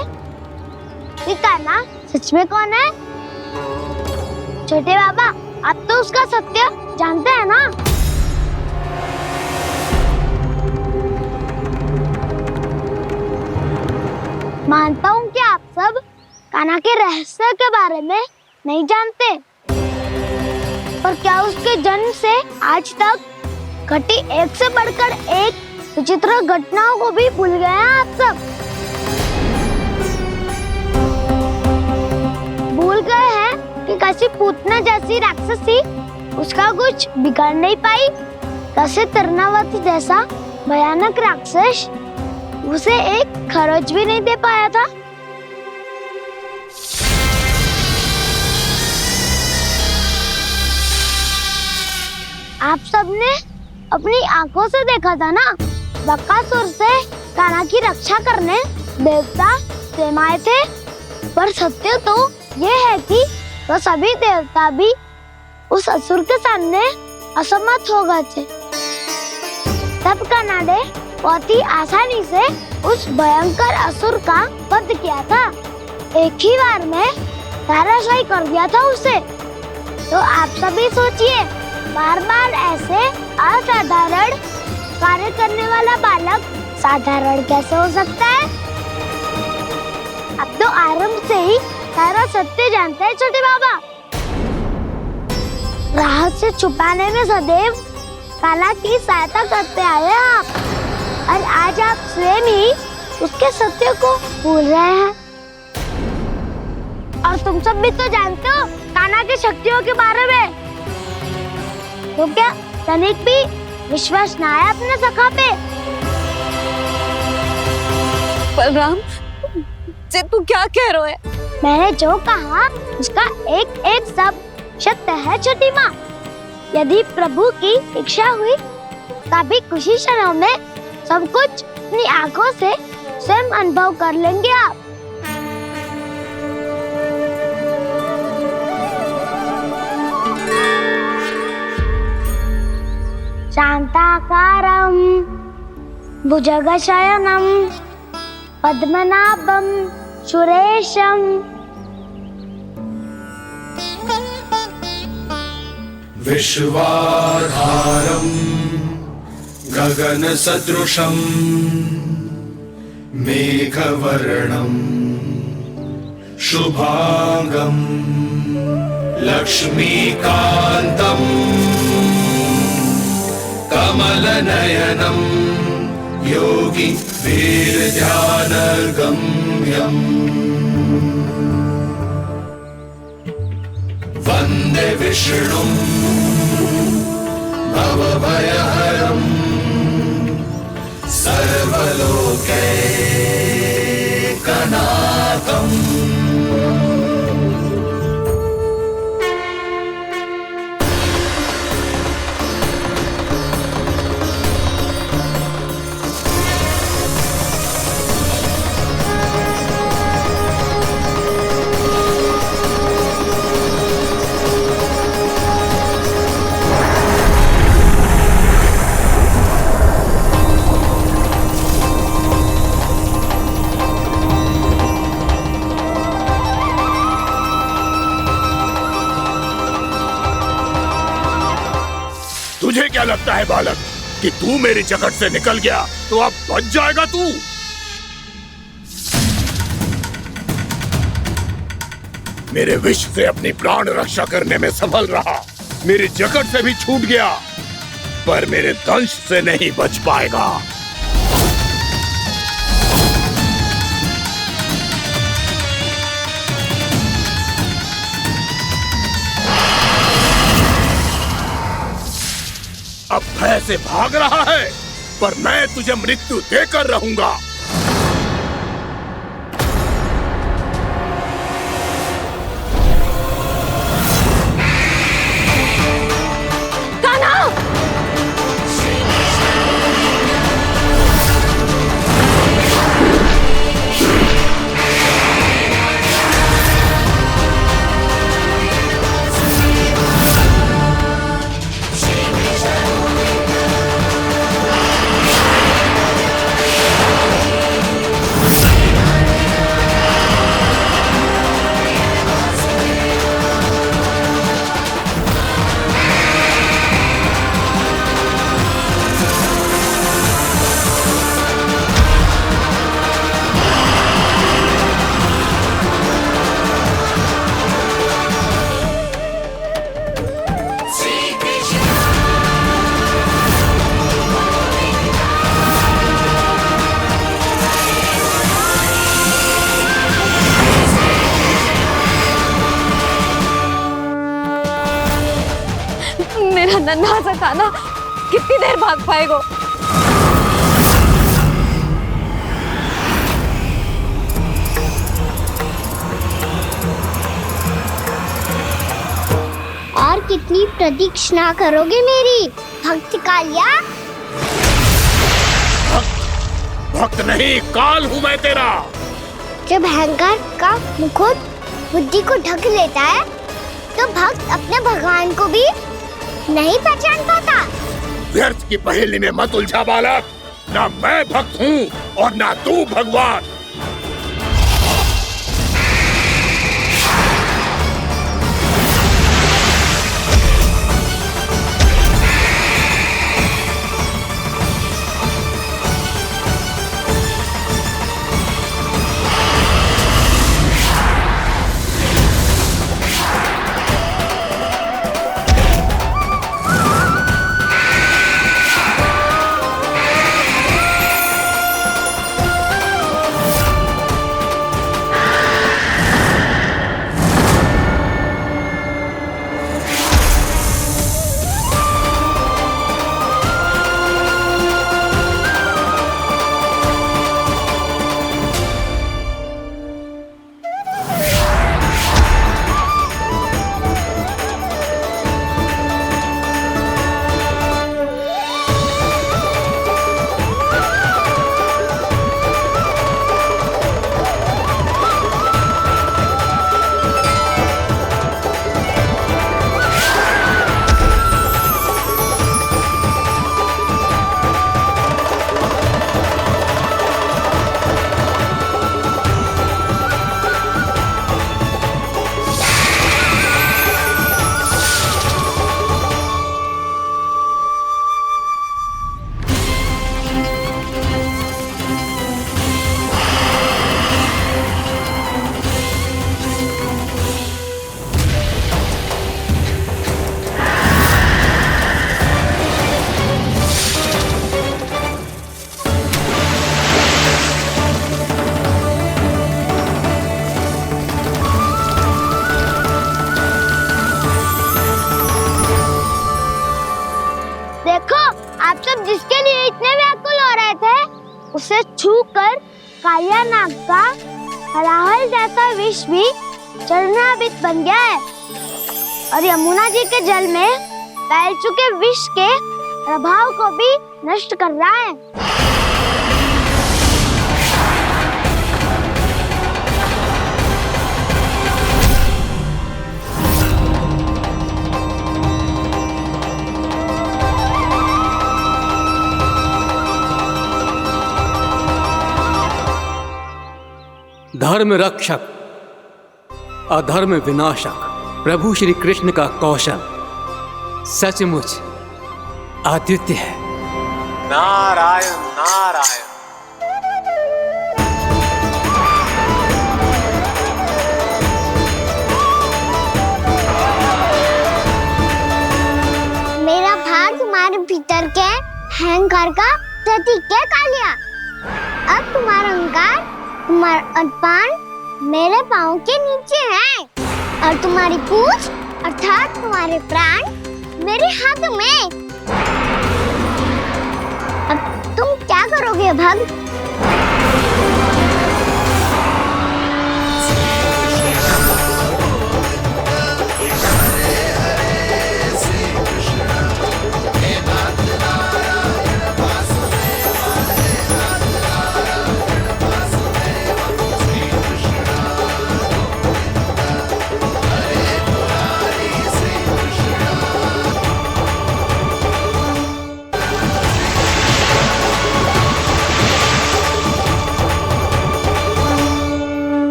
कि कान्हा सच में कौन है? छोटे बाबा, आप तो उसका सत्य जानते हैं ना? मानता हूँ कि आप सब कान्हा के रहस्य के बारे में नहीं जानते, पर क्या उसके जन्म से आज तक घटी एक से बढ़कर एक विचित्र घटनाओं को भी भूल गए हैं आप सब? भूल गए हैं कि कैसी पूतना जैसी राक्षसी उसका कुछ बिगाड़ नहीं पाई, कैसे तरनावती जैसा भयानक राक्षस उसे एक खरोच भी नहीं दे पाया था। आप सबने अपनी आंखों से देखा था ना, बकासुर से कान्हा की रक्षा करने देवता स्वयं आए थे, पर सत्य तो ये है कि वो सभी देवता भी उस असुर के सामने असमर्थ हो गए थे। तब कान्हा ने बहुत ही आसानी से उस भयंकर असुर का वध किया था, एक ही बार में धराशायी कर दिया था उसे। तो आप सभी सोचिए, बार बार ऐसे असाधारण कार्य करने वाला बालक साधारण कैसे हो सकता है? अब तो आरंभ से ही सारा सत्य जानते हैं छोटे बाबा। रहस्य छुपाने में सदैव कान्हा की सहायता करते आए हैं आप, और आज आप स्वयं ही उसके सत्य को भूल रहे हैं। और तुम सब भी तो जानते हो कान्हा की शक्तियों के बारे में, तो क्या तनिक भी विश्वास न आया अपने सखा पे? बलराम, जे तू क्या कह रहे है? मैंने जो कहा उसका एक एक शब्द सत्य है छोटी माँ। यदि प्रभु की इच्छा हुई तभी कुछ ही क्षणों में सब कुछ अपनी आंखों से स्वयं अनुभव कर लेंगे आप। शांताकारं भुजगशयनं पद्मनाभं सुरेशं विश्वाधारं गगनसदृशं मेघवर्णं शुभांगं लक्ष्मीकान्तं कमलनयनं योगी वीरध्यानगम्यम् वन्दे विष्णुं भवभयहरं सर्वलोकैकनाथम् तुझे क्या लगता है बालक कि तू मेरी जगत से निकल गया तो अब बच जाएगा तू? मेरे विष से अपनी प्राण रक्षा करने में सफल रहा, मेरी जगत से भी छूट गया, पर मेरे दंश से नहीं बच पाएगा। अब भय से भाग रहा है, पर मैं तुझे मृत्यु देकर रहूंगा। मेरा नन्हा सा कान्हा कितनी देर भाग पाएगा? और कितनी प्रतीक्षा करोगे मेरी भक्त कालिया? भक्त नहीं, काल हूं मैं तेरा। जब अहंकार का मुकुट बुद्धि को ढक लेता है तो भक्त अपने भगवान को भी नहीं पहचान पाता। व्यर्थ की पहेली में मत उलझा बालक, ना मैं भक्त हूँ और ना तू भगवान। उसे छूकर कालिया नाग का हलाहल जैसा विष भी चरणामृत बन गया है और यमुना जी के जल में फैल चुके विष के प्रभाव को भी नष्ट कर रहा है। धर्म रक्षक अधर्म विनाशक प्रभु श्री कृष्ण का कौशल सचमुच अद्वितीय है। नारायण नारायण। मेरा भाग तुम्हारे भीतर के अहंकार का प्रतीक है कालिया। अब तुम्हारा अहंकार, तुम्हारा अर्पण मेरे पाँव के नीचे है और तुम्हारी पूंछ अर्थात तुम्हारे प्राण मेरे हाथ में। अब तुम क्या करोगे भक्त?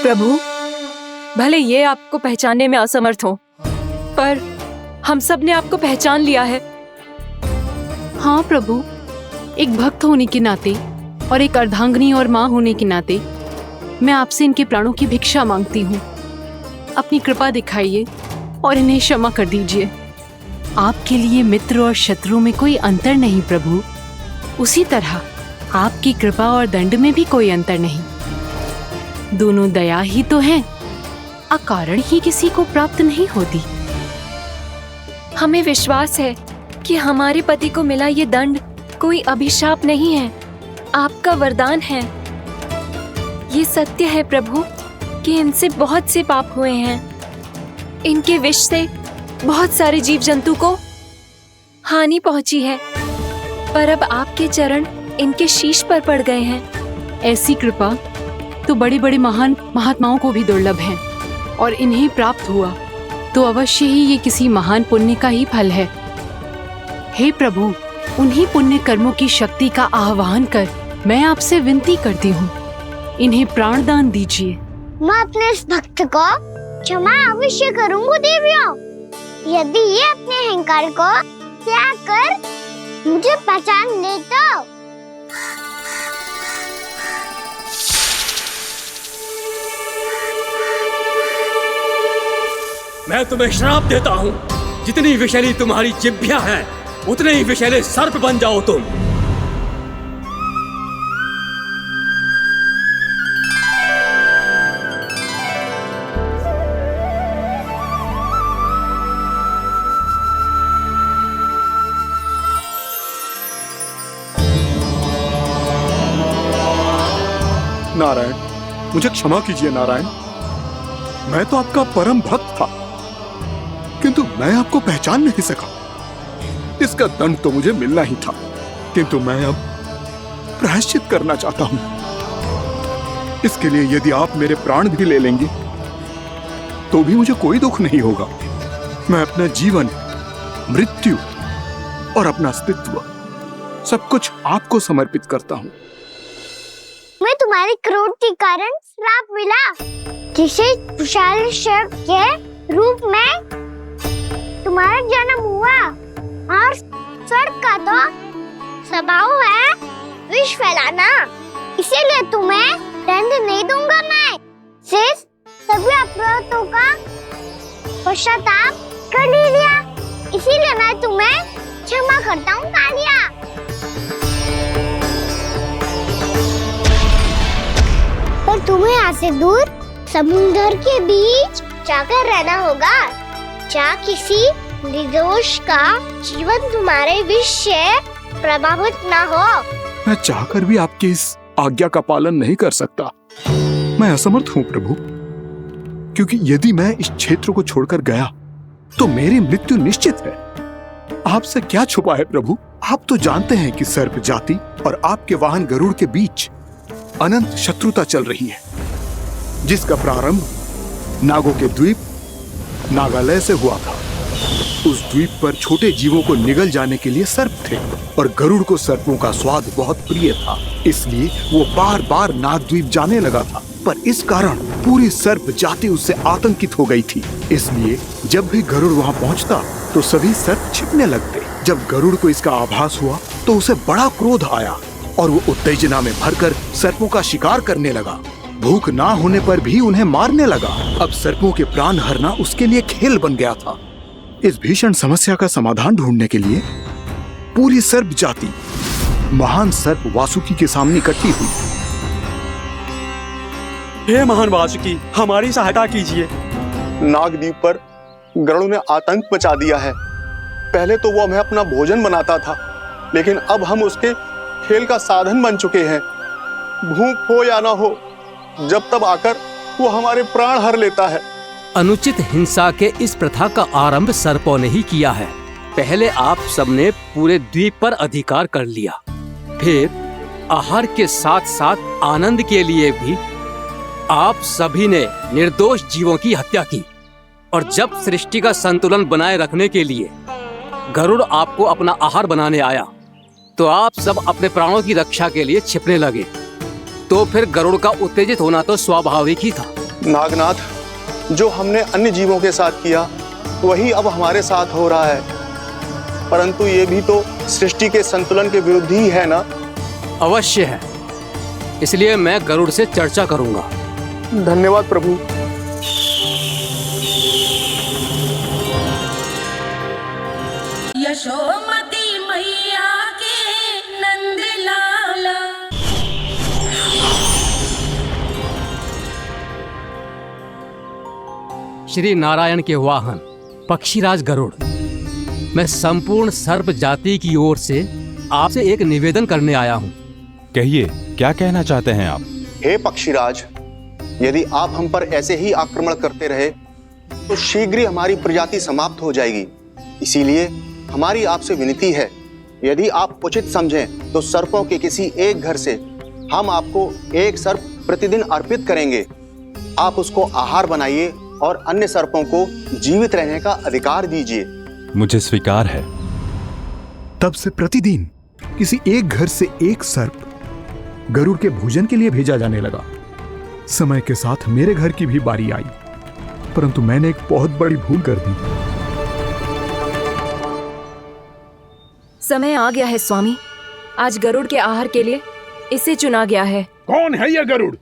प्रभु, भले ये आपको पहचानने में असमर्थ हो, पर हम सब ने आपको पहचान लिया है। हाँ प्रभु, एक भक्त होने के नाते और एक अर्धांगिनी और माँ होने के नाते मैं आपसे इनके प्राणों की भिक्षा मांगती हूँ। अपनी कृपा दिखाइए और इन्हें क्षमा कर दीजिए। आपके लिए मित्र और शत्रु में कोई अंतर नहीं प्रभु। उसी तरह आपकी कृपा और दंड में भी कोई अंतर नहीं। दोनों दया ही तो हैं, अकारण ही किसी को प्राप्त नहीं होती। हमें विश्वास है कि हमारे पति को मिला ये दंड कोई अभिशाप नहीं है, आपका वरदान है। ये सत्य है प्रभु कि इनसे बहुत से पाप हुए हैं। इनके विष से बहुत सारे जीव जंतु को हानि पहुंची है, पर अब आपके चरण इनके शीश पर पड़ गए हैं। ऐसी कृपा तो बड़े बड़े महान महात्माओं को भी दुर्लभ है, और इन्हें प्राप्त हुआ तो अवश्य ही ये किसी महान पुण्य का ही फल है। हे प्रभु, उन्हीं पुण्य कर्मों की शक्ति का आह्वान कर मैं आपसे विनती करती हूँ, इन्हें प्राण दान दीजिए। मैं अपने इस भक्त को क्षमा अवश्य करूँगी देवियों, यदि ये अपने अहंकार को त्याग कर मुझे पहचान ले तो। मैं तुम्हें श्राप देता हूँ, जितनी विषैली तुम्हारी जिह्वा है उतने ही विषैले सर्प बन जाओ तुम। नारायण, मुझे क्षमा कीजिए नारायण। मैं तो आपका परम भक्त था, किंतु मैं आपको पहचान नहीं सका। इसका दंड तो मुझे मिलना ही था, किंतु मैं अब प्रायश्चित करना चाहता हूं। इसके लिए यदि आप मेरे प्राण भी ले लेंगे तो भी मुझे कोई दुख नहीं होगा। मैं अपना जीवन, मृत्यु और अपना अस्तित्व सब कुछ आपको समर्पित करता हूं। मैं तुम्हारे क्रोध के कारण श्राप मिला, जिसे विशाल सर्प के रूप में तुम्हारा जन्म हुआ, और सर्प का तो स्वभाव है विष फैलाना। इसीलिए तुम्हें दंड नहीं दूंगा मैं, सिर्फ सभी अपराधों का पश्चाताप कर लिया। इसीलिए मैं तुम्हें क्षमा करता हूँ कालिया। पर तुम्हें यहाँ से दूर समुद्र के बीच जाकर रहना होगा, जहाँ किसी निर्दोष का जीवन तुम्हारे विष से प्रभावित न हो। मैं चाहकर भी आपकी इस आज्ञा का पालन नहीं कर सकता। मैं असमर्थ हूँ प्रभु, क्योंकि यदि मैं इस क्षेत्र को छोड़कर गया तो मेरी मृत्यु निश्चित है। आपसे क्या छुपा है प्रभु? आप तो जानते हैं कि सर्प जाति और आपके वाहन गरुड़ के बीच अनंत शत्रुता चल रही है, जिसका प्रारंभ नागों के द्वीप नागालय से हुआ था। उस द्वीप पर छोटे जीवों को निगल जाने के लिए सर्प थे, और गरुड़ को सर्पों का स्वाद बहुत प्रिय था। इसलिए वो बार बार नाग द्वीप जाने लगा था। पर इस कारण पूरी सर्प जाति उससे आतंकित हो गई थी। इसलिए जब भी गरुड़ वहाँ पहुँचता तो सभी सर्प छिपने लगते। जब गरुड़ को इसका आभास हुआ तो उसे बड़ा क्रोध आया और वो उत्तेजना में भरकर सर्पों का शिकार करने लगा। भूख ना होने पर भी उन्हें मारने लगा। अब सर्पों के प्राण हरना उसके लिए खेल बन गया था। इस भीषण समस्या का समाधान ढूंढने के लिए पूरी सर्प जाति महान सर्प वासुकी के सामने इकट्ठी हुई। हे महान वासुकी, हमारी सहायता कीजिए। नागद्वीप पर गरुड़ ने आतंक मचा दिया है। पहले तो वो हमें अपना भोजन बनाता था, लेकिन अब हम उसके खेल का साधन बन चुके हैं। भूख हो या ना हो, जब तब आकर वो हमारे प्राण हर लेता है। अनुचित हिंसा के इस प्रथा का आरंभ सर्पों ने ही किया है। पहले आप सबने पूरे द्वीप पर अधिकार कर लिया, फिर आहार के साथ साथ आनंद के लिए भी आप सभी ने निर्दोष जीवों की हत्या की। और जब सृष्टि का संतुलन बनाए रखने के लिए गरुड़ आपको अपना आहार बनाने आया तो आप सब अपने प्राणों की रक्षा के लिए छिपने लगे। तो फिर गरुड़ का उत्तेजित होना तो स्वाभाविक ही था। नागनाथ, जो हमने अन्य जीवों के साथ किया वही अब हमारे साथ हो रहा है, परंतु ये भी तो सृष्टि के संतुलन के विरुद्ध ही है ना? अवश्य है, इसलिए मैं गरुड़ से चर्चा करूंगा। धन्यवाद प्रभु। यशोमती मैया के नंद लाला। श्री नारायण के वाहन पक्षीराज गरुड़, मैं संपूर्ण सर्प जाति की ओर से आपसे एक निवेदन करने आया हूँ। कहिए, क्या कहना चाहते हैं आप? हे पक्षीराज, यदि आप हम पर ऐसे ही आक्रमण करते रहे तो शीघ्र ही हमारी प्रजाति समाप्त हो जाएगी। इसीलिए हमारी आपसे विनती है, यदि आप उचित समझें तो सर्पों के किसी एक घर से हम आपको एक सर्प प्रतिदिन अर्पित करेंगे। आप उसको आहार बनाइए और अन्य सर्पों को जीवित रहने का अधिकार दीजिए। मुझे स्वीकार है। तब से प्रतिदिन किसी एक घर से एक सर्प गरुड़ के भोजन के लिए भेजा जाने लगा। समय के साथ मेरे घर की भी बारी आई, परंतु मैंने एक बहुत बड़ी भूल कर दी। समय आ गया है स्वामी, आज गरुड़ के आहार के लिए इसे चुना गया है। कौन है यह गरुड़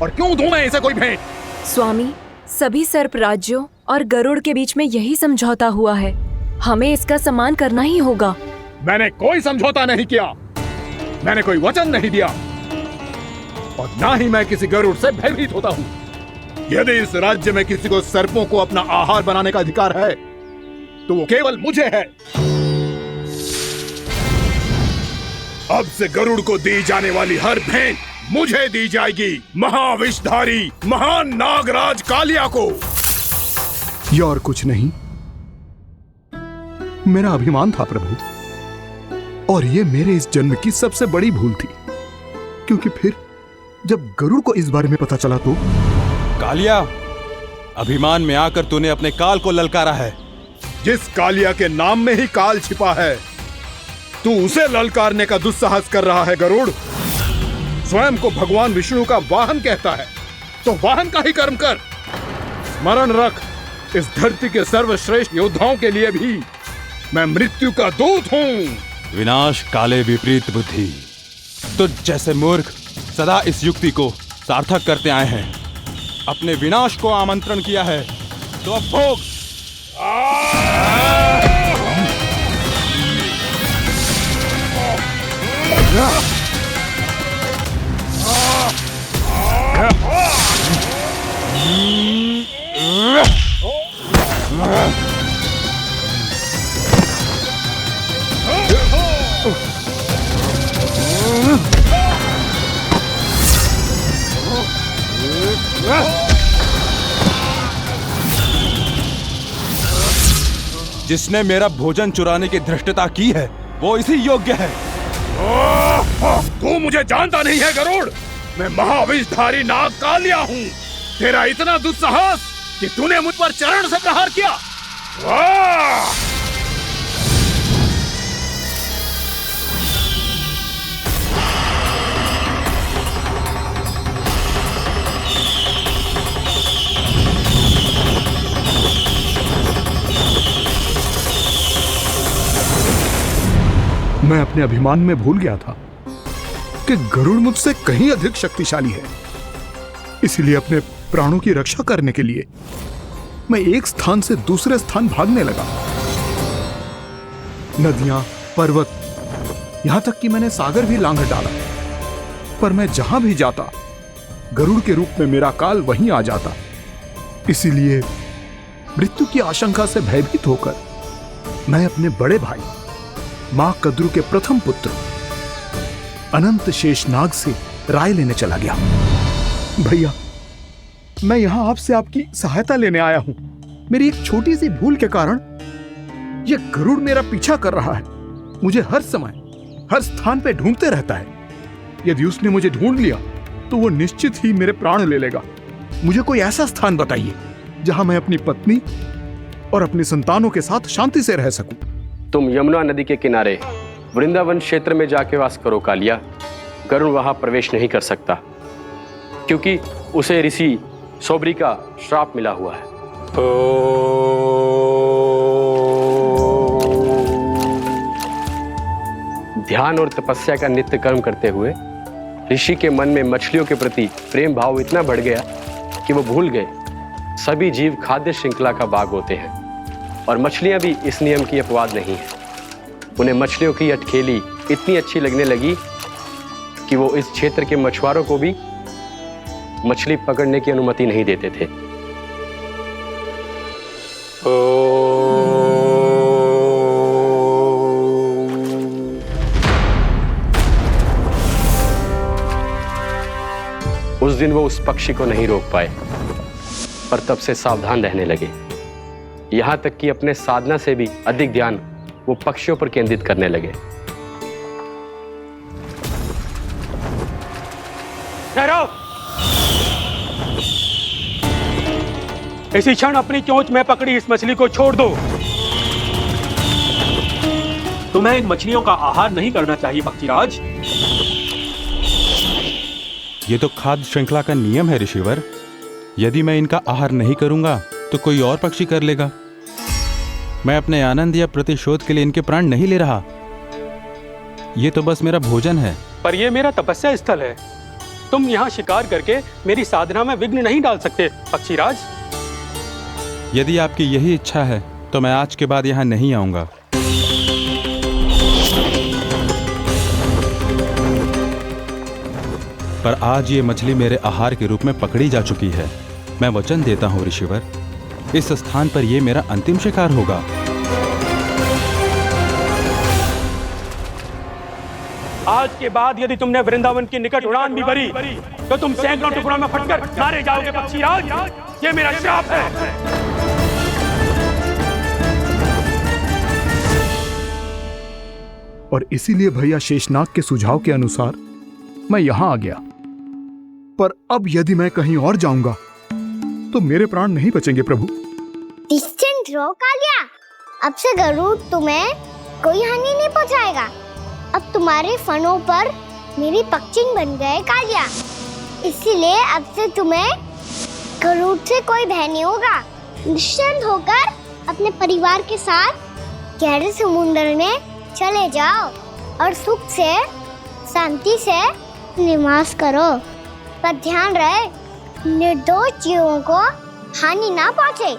और क्यों दूं मैं इसे कोई भेंट? स्वामी, सभी सर्प राज्यों और गरुड़ के बीच में यही समझौता हुआ है, हमें इसका सम्मान करना ही होगा। मैंने कोई समझौता नहीं किया, मैंने कोई वचन नहीं दिया और ना ही मैं किसी गरुड़ से भयभीत होता हूँ। यदि इस राज्य में किसी को सर्पों को अपना आहार बनाने का अधिकार है तो वो केवल मुझे है। अब से गरुड़ को दी जाने वाली हर भेंट मुझे दी जाएगी, महाविषधारी महान नागराज कालिया को। यह और कुछ नहीं, मेरा अभिमान था प्रभु, और यह मेरे इस जन्म की सबसे बड़ी भूल थी, क्योंकि फिर जब गरुड़ को इस बारे में पता चला तो। कालिया, अभिमान में आकर तूने अपने काल को ललकारा है। जिस कालिया के नाम में ही काल छिपा है, तू उसे ललकारने का दुस्साहस कर रहा है गरुड़। स्वयं को भगवान विष्णु का वाहन कहता है तो वाहन का ही कर्म कर। स्मरण रख, इस धरती के सर्वश्रेष्ठ योद्धाओं के लिए भी मैं मृत्यु का दूत हूँ। विनाश काले विपरीत बुद्धि। तो जैसे मूर्ख सदा इस युक्ति को सार्थक करते आए हैं, अपने विनाश को आमंत्रण किया है तो अब भोग। जिसने मेरा भोजन चुराने की धृष्टता की है वो इसी योग्य है। तू मुझे जानता नहीं है गरुड़, मैं महाविषधारी नाग कालिया हूँ। तेरा इतना दुस्साहस कि तूने मुझ पर चरण से प्रहार किया। मैं अपने अभिमान में भूल गया था कि गरुड़ मुझसे कहीं अधिक शक्तिशाली है। इसलिए अपने प्राणों की रक्षा करने के लिए मैं एक स्थान से दूसरे स्थान भागने लगा। नदियां, पर्वत, यहां तक कि मैंने सागर भी लांघ डाला, पर मैं जहां भी जाता गरुड़ के रूप में मेरा काल वहीं आ जाता। इसीलिए मृत्यु की आशंका से भयभीत होकर मैं अपने बड़े भाई मां कद्रू के प्रथम पुत्र अनंत शेषनाग से राय लेने चला गया। भैया, मैं यहां आपसे आपकी सहायता लेने आया हूं। मेरी एक छोटी सी भूल के कारण यह गरुड़ मेरा पीछा कर रहा है। मुझे हर समय हर स्थान पे ढूंढते रहता है। यदि उसने मुझे ढूंढ लिया तो वो निश्चित ही मेरे प्राण ले लेगा। मुझे कोई ऐसा स्थान बताइए जहां मैं अपनी पत्नी और अपनी संतानों के साथ शांति से रह सकूं। तुम यमुना नदी के किनारे वृंदावन क्षेत्र में जाके वास करो कालिया। गरुड़ वहां प्रवेश नहीं कर सकता क्योंकि उसे ऋषि सोबरी का श्राप मिला हुआ है। ध्यान और तपस्या का नित्य कर्म करते हुए ऋषि के मन में मछलियों के प्रति प्रेम भाव इतना बढ़ गया कि वो भूल गए सभी जीव खाद्य श्रृंखला का भाग होते हैं और मछलियां भी इस नियम की अपवाद नहीं है। उन्हें मछलियों की अटखेली इतनी अच्छी लगने लगी कि वो इस क्षेत्र के मछुआरों को भी मछली पकड़ने की अनुमति नहीं देते थे। उस दिन वो उस पक्षी को नहीं रोक पाए, पर तब से सावधान रहने लगे। यहां तक कि अपने साधना से भी अधिक ध्यान वो पक्षियों पर केंद्रित करने लगे। ठहरो! इसी क्षण अपनी चोंच में पकड़ी इस मछली को छोड़ दो। तुम्हें इन मछलियों का आहार नहीं करना चाहिए पक्षीराज। ये तो खाद्य श्रृंखला का नियम है ऋषिवर। यदि मैं इनका आहार नहीं करूंगा तो कोई और पक्षी कर लेगा। मैं अपने आनंद या प्रतिशोध के लिए इनके प्राण नहीं ले रहा। ये तो बस मेरा भोजन है। पर यह मेरा तपस्या स्थल है। तुम यहाँ शिकार करके मेरी साधना में विघ्न नहीं डाल सकते पक्षीराज। यदि आपकी यही इच्छा है तो मैं आज के बाद यहाँ नहीं आऊंगा। पर आज ये मछली मेरे आहार के रूप में पकड़ी जा चुकी है। मैं वचन देता हूँ ऋषिवर, इस स्थान पर यह मेरा अंतिम शिकार होगा। आज के बाद यदि तुमने वृंदावन की निकट उड़ान भी भरी तो तुम सैकड़ों टुकड़ों में फटकर मारे जाओगे पक्षीराज। ये मेरा श्राप है। और इसीलिए भैया शेषनाग के सुझाव के अनुसार मैं यहां आ गया। पर अब यदि मैं कहीं और जाऊंगा तो मेरे प्राण नहीं बचेंगे प्रभु। डिस्टेंट रहो कालिया। अब से गरुड़ तुम्हें कोई हानि नहीं पहुंचाएगा। अब तुम्हारे फनों पर मेरी पक्षिंग बन गए कालिया। इसीलिए अब से तुम्हें गरुड़ से कोई भय नहीं होगा। निश्चिंत होकर अपने परिवार के साथ गहरे समुद्र में चले जाओ और सुख से शांति से निवास करो। पर ध्यान रहे निर्दोष जीवों को हानि ना पहुंचे।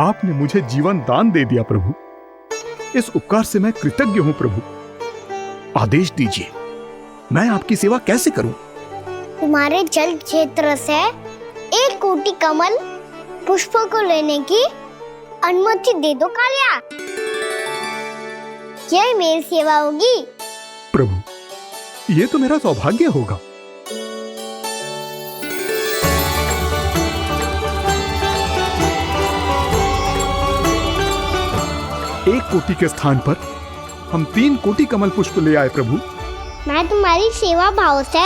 आपने मुझे जीवन दान दे दिया प्रभु। इस उपकार से मैं कृतज्ञ हूँ प्रभु। आदेश दीजिए, मैं आपकी सेवा कैसे करूं? तुम्हारे जल क्षेत्र से 1 कोटि कमल पुष्पों को लेने की अनुमति दे दो कालिया। यही मेरी सेवा होगी। प्रभु, ये तो मेरा सौभाग्य होगा। एक कोटि के स्थान पर हम 3 कोटि कमल पुष्प ले आए प्रभु। मैं तुम्हारी सेवा भाव से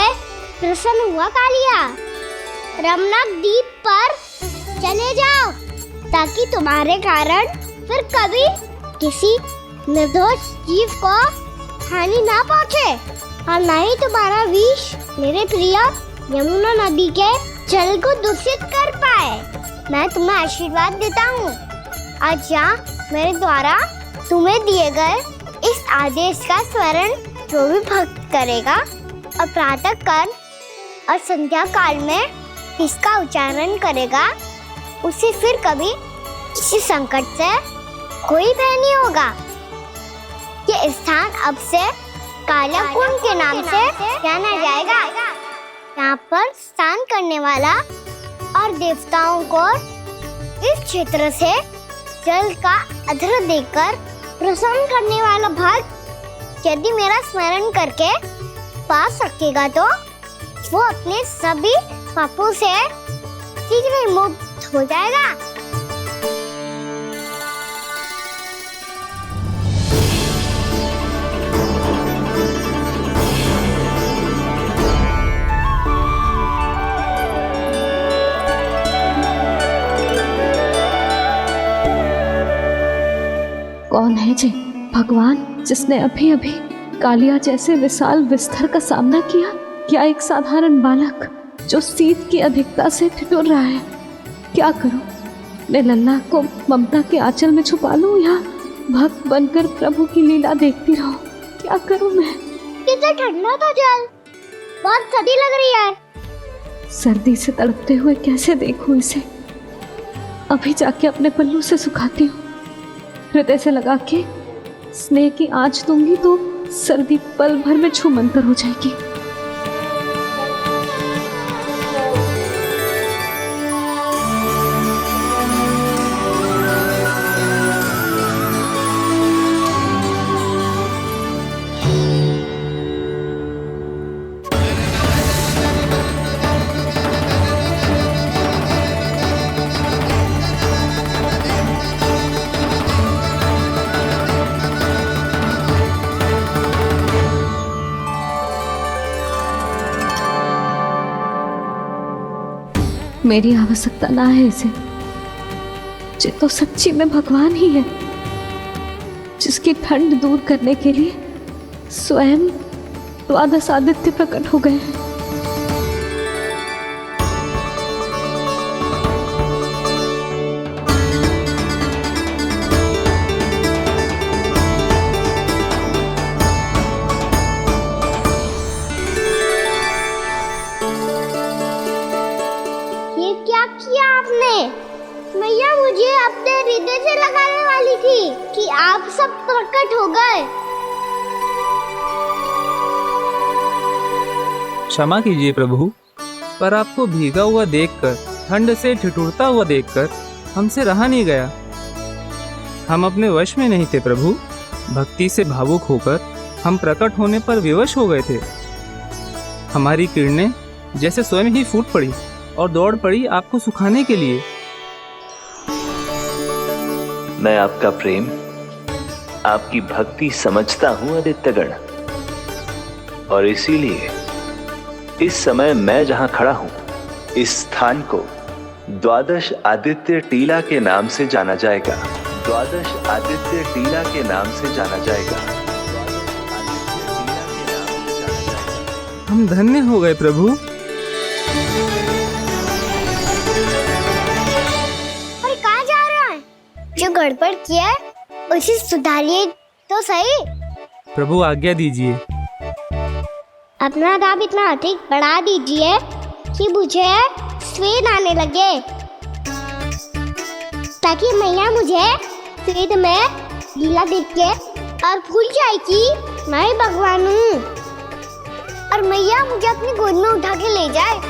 प्रसन्न हुआ कालिया। रमनाक द्वीप पर चले जाओ ताकि तुम्हारे कारण फिर कभी किसी निर्दोष जीव को हानि ना पहुंचे और न ही तुम्हारा विष मेरे प्रिय यमुना नदी के जल को दूषित कर पाए। मैं तुम्हें आशीर्वाद देता हूँ। आज यहाँ मेरे द्वारा तुम्हें दिए गए इस आदेश का स्मरण जो भी भक्त करेगा और प्रातः काल और संध्या काल में इसका उच्चारण करेगा, उसे फिर कभी किसी संकट से कोई भय नहीं होगा। ये स्थान अब से कालियाकुंड के नाम से जाना जाएगा। यहाँ पर स्नान करने वाला और देवताओं को इस क्षेत्र से जल का अर्घ्य देकर प्रसन्न करने वाला भक्त यदि मेरा स्मरण करके पास रखेगा तो वो अपने सभी पापों से शीघ्र ही मुक्त हो जाएगा। कौन है जी भगवान जिसने अभी अभी कालिया जैसे विशाल विस्तर का सामना किया? क्या एक साधारण बालक जो शीत की अधिकता से ठिठुर रहा है? क्या करूं? मैं लल्ला को ममता के आंचल में छुपा लूं या भक्त बनकर प्रभु की लीला देखती रहूं? क्या करूं मैं? कितना ठंडा था जल, बहुत सर्दी लग रही है। सर्दी से तड़पते हुए कैसे देखूं इसे? अभी जाके अपने पल्लू से सुखाती हूँ। हृदय से लगा के स्नेह की आंच दूंगी तो सर्दी पल भर में छूमंतर हो जाएगी। मेरी आवश्यकता ना है इसे। ये तो सच्ची में भगवान ही है जिसकी ठंड दूर करने के लिए स्वयं द्वादश आदित्य प्रकट हो गए हैं। मैया मुझे अपने हृदय से लगाने वाली थी कि आप सब प्रकट हो गए। क्षमा कीजिए प्रभु, पर आपको भीगा हुआ देखकर, ठंड से ठिठुरता हुआ देखकर हमसे रहा नहीं गया। हम अपने वश में नहीं थे प्रभु। भक्ति से भावुक होकर हम प्रकट होने पर विवश हो गए थे। हमारी किरणें जैसे स्वयं ही फूट पड़ी और दौड़ पड़ी आपको सुखाने के लिए। मैं आपका प्रेम, आपकी भक्ति समझता हूं आदित्यगण, और इसीलिए इस समय मैं जहां खड़ा हूं, इस स्थान को द्वादश आदित्य टीला के नाम से जाना जाएगा। द्वादश आदित्य टीला के नाम से जाना जाएगा। हम धन्य हो गए प्रभु। और कहाँ जा रहा है? जो गड़बड़ किया है उसे सुधारिए तो सही। प्रभु आज्ञा दीजिए। अपना दाम इतना अधिक बढ़ा दीजिए कि मुझे स्वेद आने लगे, ताकि मैया मुझे स्वेद में लीला देख के और भूल जाए कि मैं ही भगवान हूँ, और मैया मुझे अपनी गोद में उठा के ले जाए।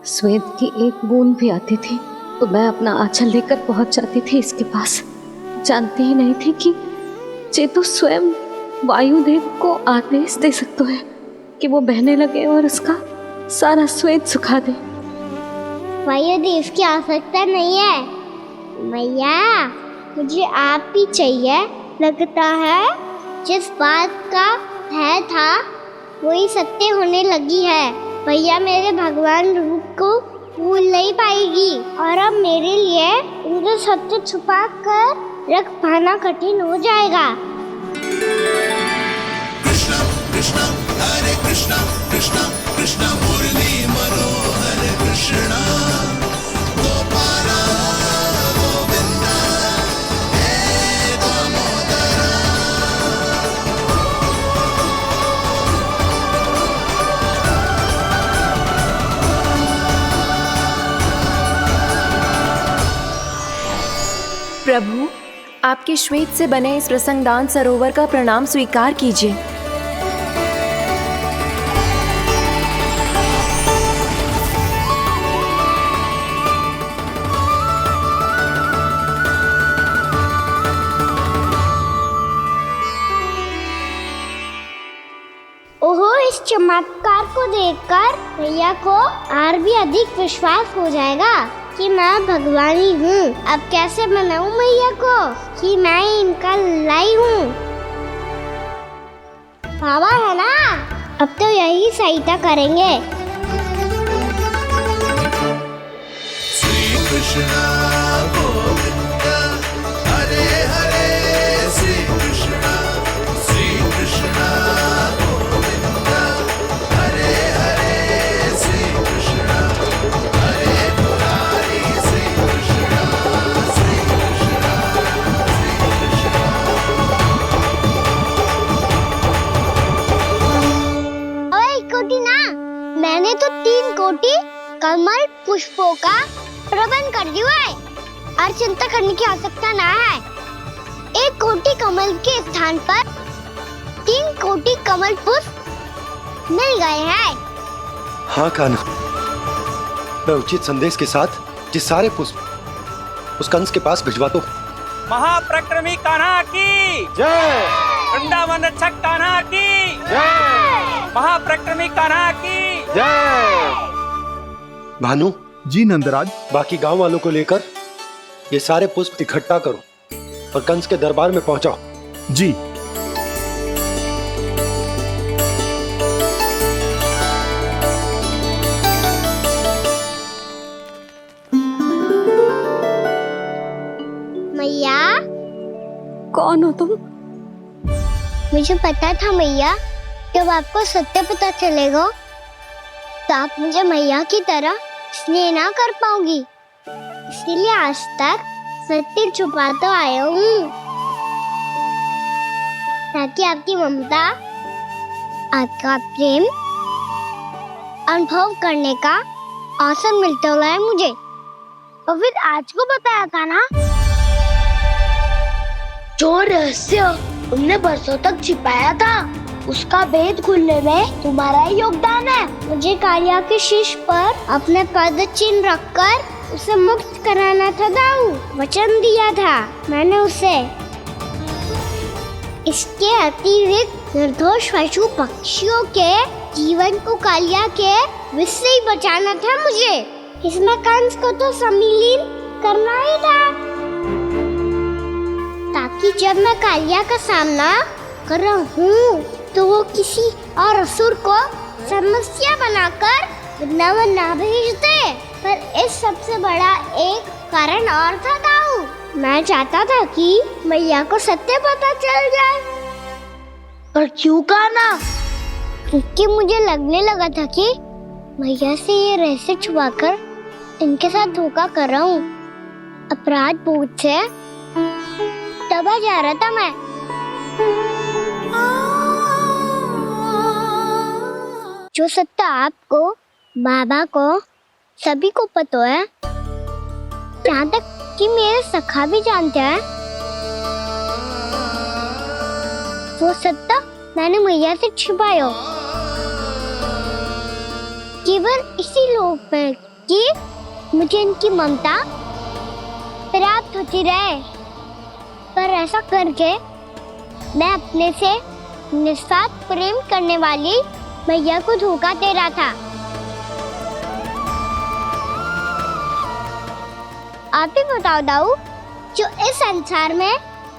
स्वेद की एक बूंद भी आती थी तो मैं अपना आंचल लेकर पहुंच जाती थी इसके पास। जानती ही नहीं थी कि चेतु स्वयं वायुदेव को आदेश दे सकते हैं कि वो बहने लगे और उसका सारा स्वेद सुखा दे। वायुदेव की आवश्यकता नहीं है मैया, मुझे आप ही चाहिए लगता है जिस बात का भय था वही सत्य होने लगी है। भैया मेरे भगवान रूप को भूल नहीं पाएगी और अब मेरे लिए उनसे सत्य छुपा कर रख पाना कठिन हो जाएगा। कृष्णा कृष्णा हरे कृष्णा कृष्णा कृष्णा मुरली मनोहर कृष्णा गोपाला गोविंदा हे दामोदरा। प्रभु, आपके श्वेत से बने इस प्रसंगदान सरोवर का प्रणाम स्वीकार कीजिए। ओहो, इस चमत्कार को देखकर भैया को और भी अधिक विश्वास हो जाएगा कि मैं भगवान ही हूँ। अब कैसे मनाऊं मैया को कि मैं इनका लाई हूँ। बाबा है ना, अब तो यही सहायता करेंगे। श्री कृष्णा गोविंदा हरे हरे श्री कृष्णा गोविंदा हरे हरे श्री कृष्णा हरे मुरारी श्री कृष्णा श्री कृष्णा श्री कृष्णा। ओए कोटी ना, मैंने तो 3 कोटी कमल पुष्पों का प्रबंध कर दिया है और चिंता करने की आवश्यकता ना है। 1 कोटी कमल के स्थान पर 3 कोटी कमल पुष्प मिल गए हैं। हाँ कान्हा, मैं उचित संदेश के साथ ये सारे पुष्प उस कंस के पास भिजवा दो। महाप्रक्रमी कान्हा की जय। वृंदावन रक्षक कान्हा की जय। महाप्रक्रमी कान्हा की जय। भानु जी नंदराज, बाकी गांव वालों को लेकर ये सारे पुष्प इकट्ठा करो और कंस के दरबार में पहुंचाओ। जी। मैया, कौन हो तुम? मुझे पता था मैया, जब आपको सत्य पता चलेगा तो आप मुझे मैया की तरह स्नेह ना कर पाओगी, इसीलिए आज तक सत्य छुपाता आया हूँ ताकि आपकी ममता, आपका प्रेम अनुभव करने का अवसर मिलता है मुझे। और फिर आज को बताया था ना, जो रहस्य तुमने बरसों तक छिपाया था उसका भेद खुलने में तुम्हारा ही योगदान है। मुझे कालिया के शीश पर अपने पद चिन्ह रखकर उसे मुक्त कराना था दाऊ, वचन दिया था मैंने उसे। इसके अतिरिक्त निर्दोष पशु पक्षियों के जीवन को कालिया के विष से ही बचाना था मुझे। इसमें कंस को तो सम्मिलित करना ही था ताकि जब मैं कालिया का सामना कर रहा हूँ तो वो किसी और असुर को समस्या बनाकर वृंदावन ना भेज दे। पर इस सबसे बड़ा एक कारण और था दाऊ, मैं चाहता था कि मैया को सत्य पता चल जाए। पर क्यों कहा ना? क्योंकि मुझे लगने लगा था कि मैया से ये रहस्य छुपाकर इनके साथ धोखा कर रहा हूँ। अपराध बोझ से दबा जा रहा था मैं। जो सत्य आपको, बाबा को, सभी को पता है, यहाँ तक कि मेरे सखा भी जानते हैं, वो सत्य मैंने मैया से छिपाया केवल इसी लोभ में कि मुझे इनकी ममता प्राप्त होती रहे। पर ऐसा करके मैं अपने से निस्वार्थ प्रेम करने वाली मैया को धोखा दे रहा था। आप ही बताओ दाऊ, जो इस संसार में